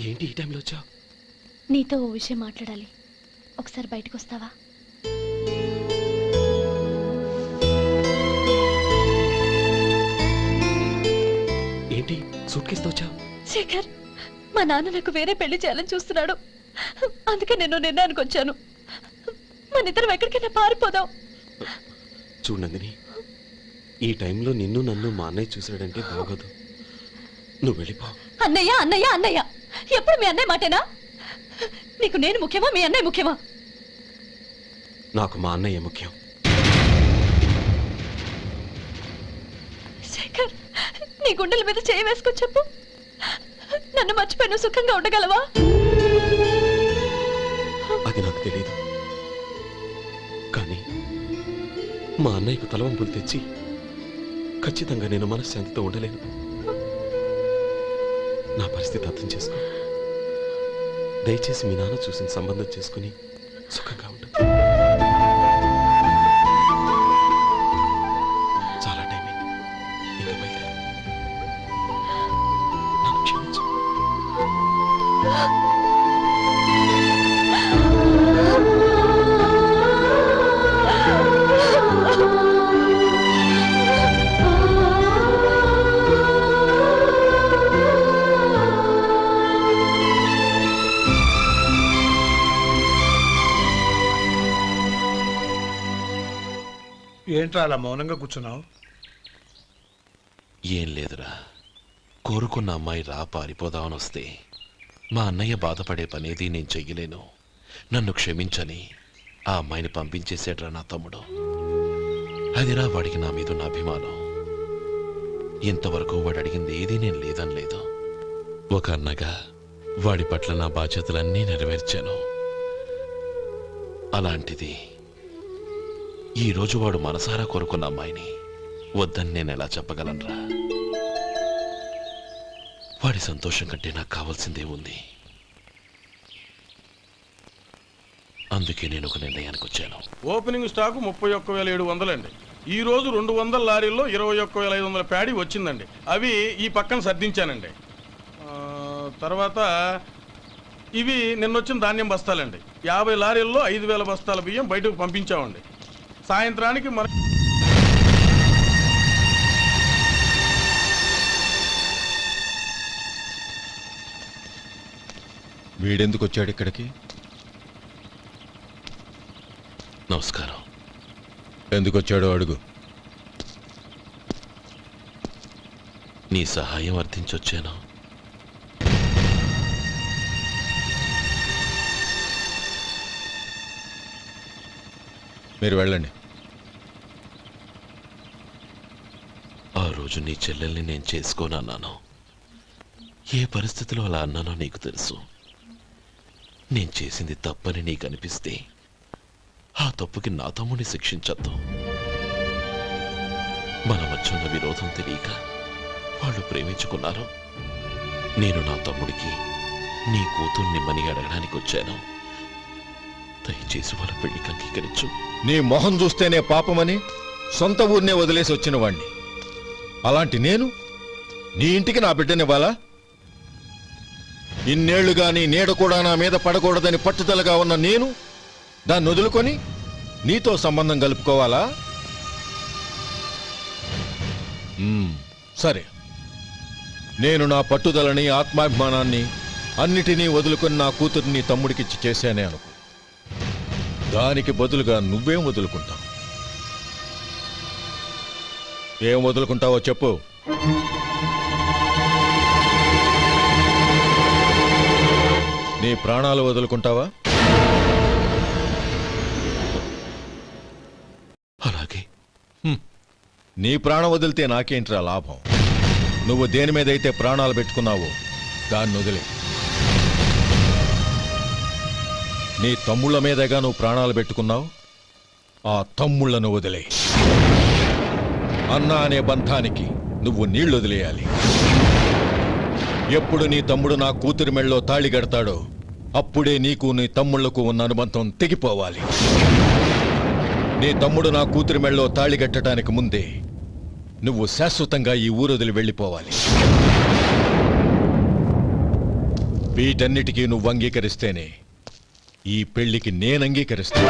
ఏంటి ఈ టైంలో వచ్చావు? నీతో ఓ విషయం మాట్లాడాలి. ఒకసారి బయటకు వస్తావా? ఏంటి సూట్ కేసుతో వచ్చావు? శేఖర్, మా నాన్న నాకు వేరే పెళ్లి చేయాలని చూస్తున్నాడు. అందుకే నేను నిర్ణయానికి వచ్చాను. మన ఇద్దరం ఎక్కడికైనా పారిపోదాం. చూడు నందిని, ఈ టైంలో నిన్ను నన్ను మా అన్నయ్య చూసాడంటే బాగోదు. నువ్వు వెళ్ళిపో. అన్నయ్య అన్నయ్య అన్నయ్య, ఎప్పుడు మీ అన్నయ్య మాటేనా? నీకు నేను ముఖ్యమా, మీ అన్నయ్య ముఖ్యమా? నాకు మా అన్నయ్య ముఖ్యం. శేఖర్, నీ గుండెల మీద చేయి వేసుకొని చెప్పు, నన్ను మర్చిపోయి సుఖంగా ఉండగలవా? అది నాకు తెలియదు, కానీ మా అన్నయ్యకు తలవంపులు తెచ్చి ఖచ్చితంగా నేను మనశ్శాంతితో ఉండలేను. నా పరిస్థితి అర్థం చేసుకో. దయచేసి మీ నాన్న చూసిన సంబంధం చేసుకుని సుఖంగా ఉండు. చాలా టైం అయింది, ఇంకా బయలుదేరు. నన్ను క్షమించు. ఏంట్రా అలా మౌనంగా కూర్చున్నావు? ఏం లేదురా, కోరుకున్న అమ్మాయి రా పారిపోదామని వస్తే మా అన్నయ్య బాధపడే పనేది నేను చెయ్యలేను, నన్ను క్షమించని ఆ అమ్మాయిని పంపించేసాడ్రా నా తమ్ముడు. అదిరా వాడికి నా మీద ఉన్న అభిమానం. ఇంతవరకు వాడు అడిగింది ఏదీ నేను లేదని లేదు. ఒక అన్నగా వాడి పట్ల నా బాధ్యతలన్నీ నెరవేర్చాను. అలాంటిది ఈరోజు వాడు మనసారా కోరుకున్న అమ్మాయిని వద్దని నేను ఎలా చెప్పగలనురా? వాడి సంతోషం కంటే నాకు కావాల్సిందే ఉంది. అందుకే నేను ఒక నిర్ణయానికి వచ్చాను. ఓపెనింగ్ స్టాకు 31,700 అండి. ఈ రోజు 200 లారీల్లో 21,500 ప్యాడీ వచ్చిందండి. అవి ఈ పక్కన సర్దించానండి. తర్వాత ఇవి నిన్నొచ్చిన ధాన్యం బస్తాలండి. 50 లారీల్లో 5,000 బస్తాల బియ్యం బయటకు పంపించామండి. సాయంత్రానికి మన వీడెందుకు వచ్చాడు ఇక్కడికి? నమస్కారం. ఎందుకు వచ్చాడో అడుగు. నీ సహాయం అర్థించొచ్చాను. మీరు వెళ్ళండి. ఆ రోజు నీ చెల్లెల్ని నేను చేసుకోనన్నాను. ఏ పరిస్థితిలో అలా అన్నానో నీకు తెలుసు. నేను చేసింది తప్పని నీకు అనిపిస్తే ఆ తప్పుకి నా తమ్ముడిని శిక్షించద్దు. మన మధ్య ఉన్న విరోధం తెలియక వాళ్ళు ప్రేమించుకున్నారు. నేను నా తమ్ముడికి నీ కూతుర్ని మని అడగడానికి వచ్చాను. దయచేసి వాళ్ళ పెళ్లికి అంగీకరించు. నీ మొహం చూస్తేనే పాపమని సొంత ఊరినే వదిలేసి వచ్చిన వాణ్ణి. అలాంటి నేను నీ ఇంటికి నా బిడ్డనివ్వాలా? ఇన్నేళ్లుగా నీ నీడ కూడా నా మీద పడకూడదని పట్టుదలగా ఉన్న నేను దాన్ని వదులుకొని నీతో సంబంధం కలుపుకోవాలా? సరే, నేను నా పట్టుదలని ఆత్మాభిమానాన్ని అన్నిటినీ వదులుకొని నా కూతుర్ని తమ్ముడికిచ్చి చేశానే అనుకో. దానికి బదులుగా నువ్వేం వదులుకుంటావు? ఏం వదులుకుంటావో చెప్పు. నీ ప్రాణాలు వదులుకుంటావా? అలాగే. నీ ప్రాణం వదిలితే నాకేంట్రా లాభం? నువ్వు దేని మీదైతే ప్రాణాలు పెట్టుకున్నావో దాన్ని వదిలే. నీ తమ్ముళ్ళ మీదగా నువ్వు ప్రాణాలు పెట్టుకున్నావు. ఆ తమ్ముళ్లను వదిలే. అన్న అనే బంధానికి నువ్వు నీళ్లు వదిలేయాలి. ఎప్పుడు నీ తమ్ముడు నా కూతురి మెళ్ళలో తాళి కడతాడో అప్పుడే నీకు నీ తమ్ముళ్లకు ఉన్న అనుబంధం తెగిపోవాలి. నీ తమ్ముడు నా కూతురి మెళ్ళలో తాళి కట్టడానికి ముందే నువ్వు శాశ్వతంగా ఈ ఊరొదిలి వెళ్ళిపోవాలి. వీటన్నిటికీ నువ్వు అంగీకరిస్తేనే ఈ పెళ్లికి నేను అంగీకరిస్తాను.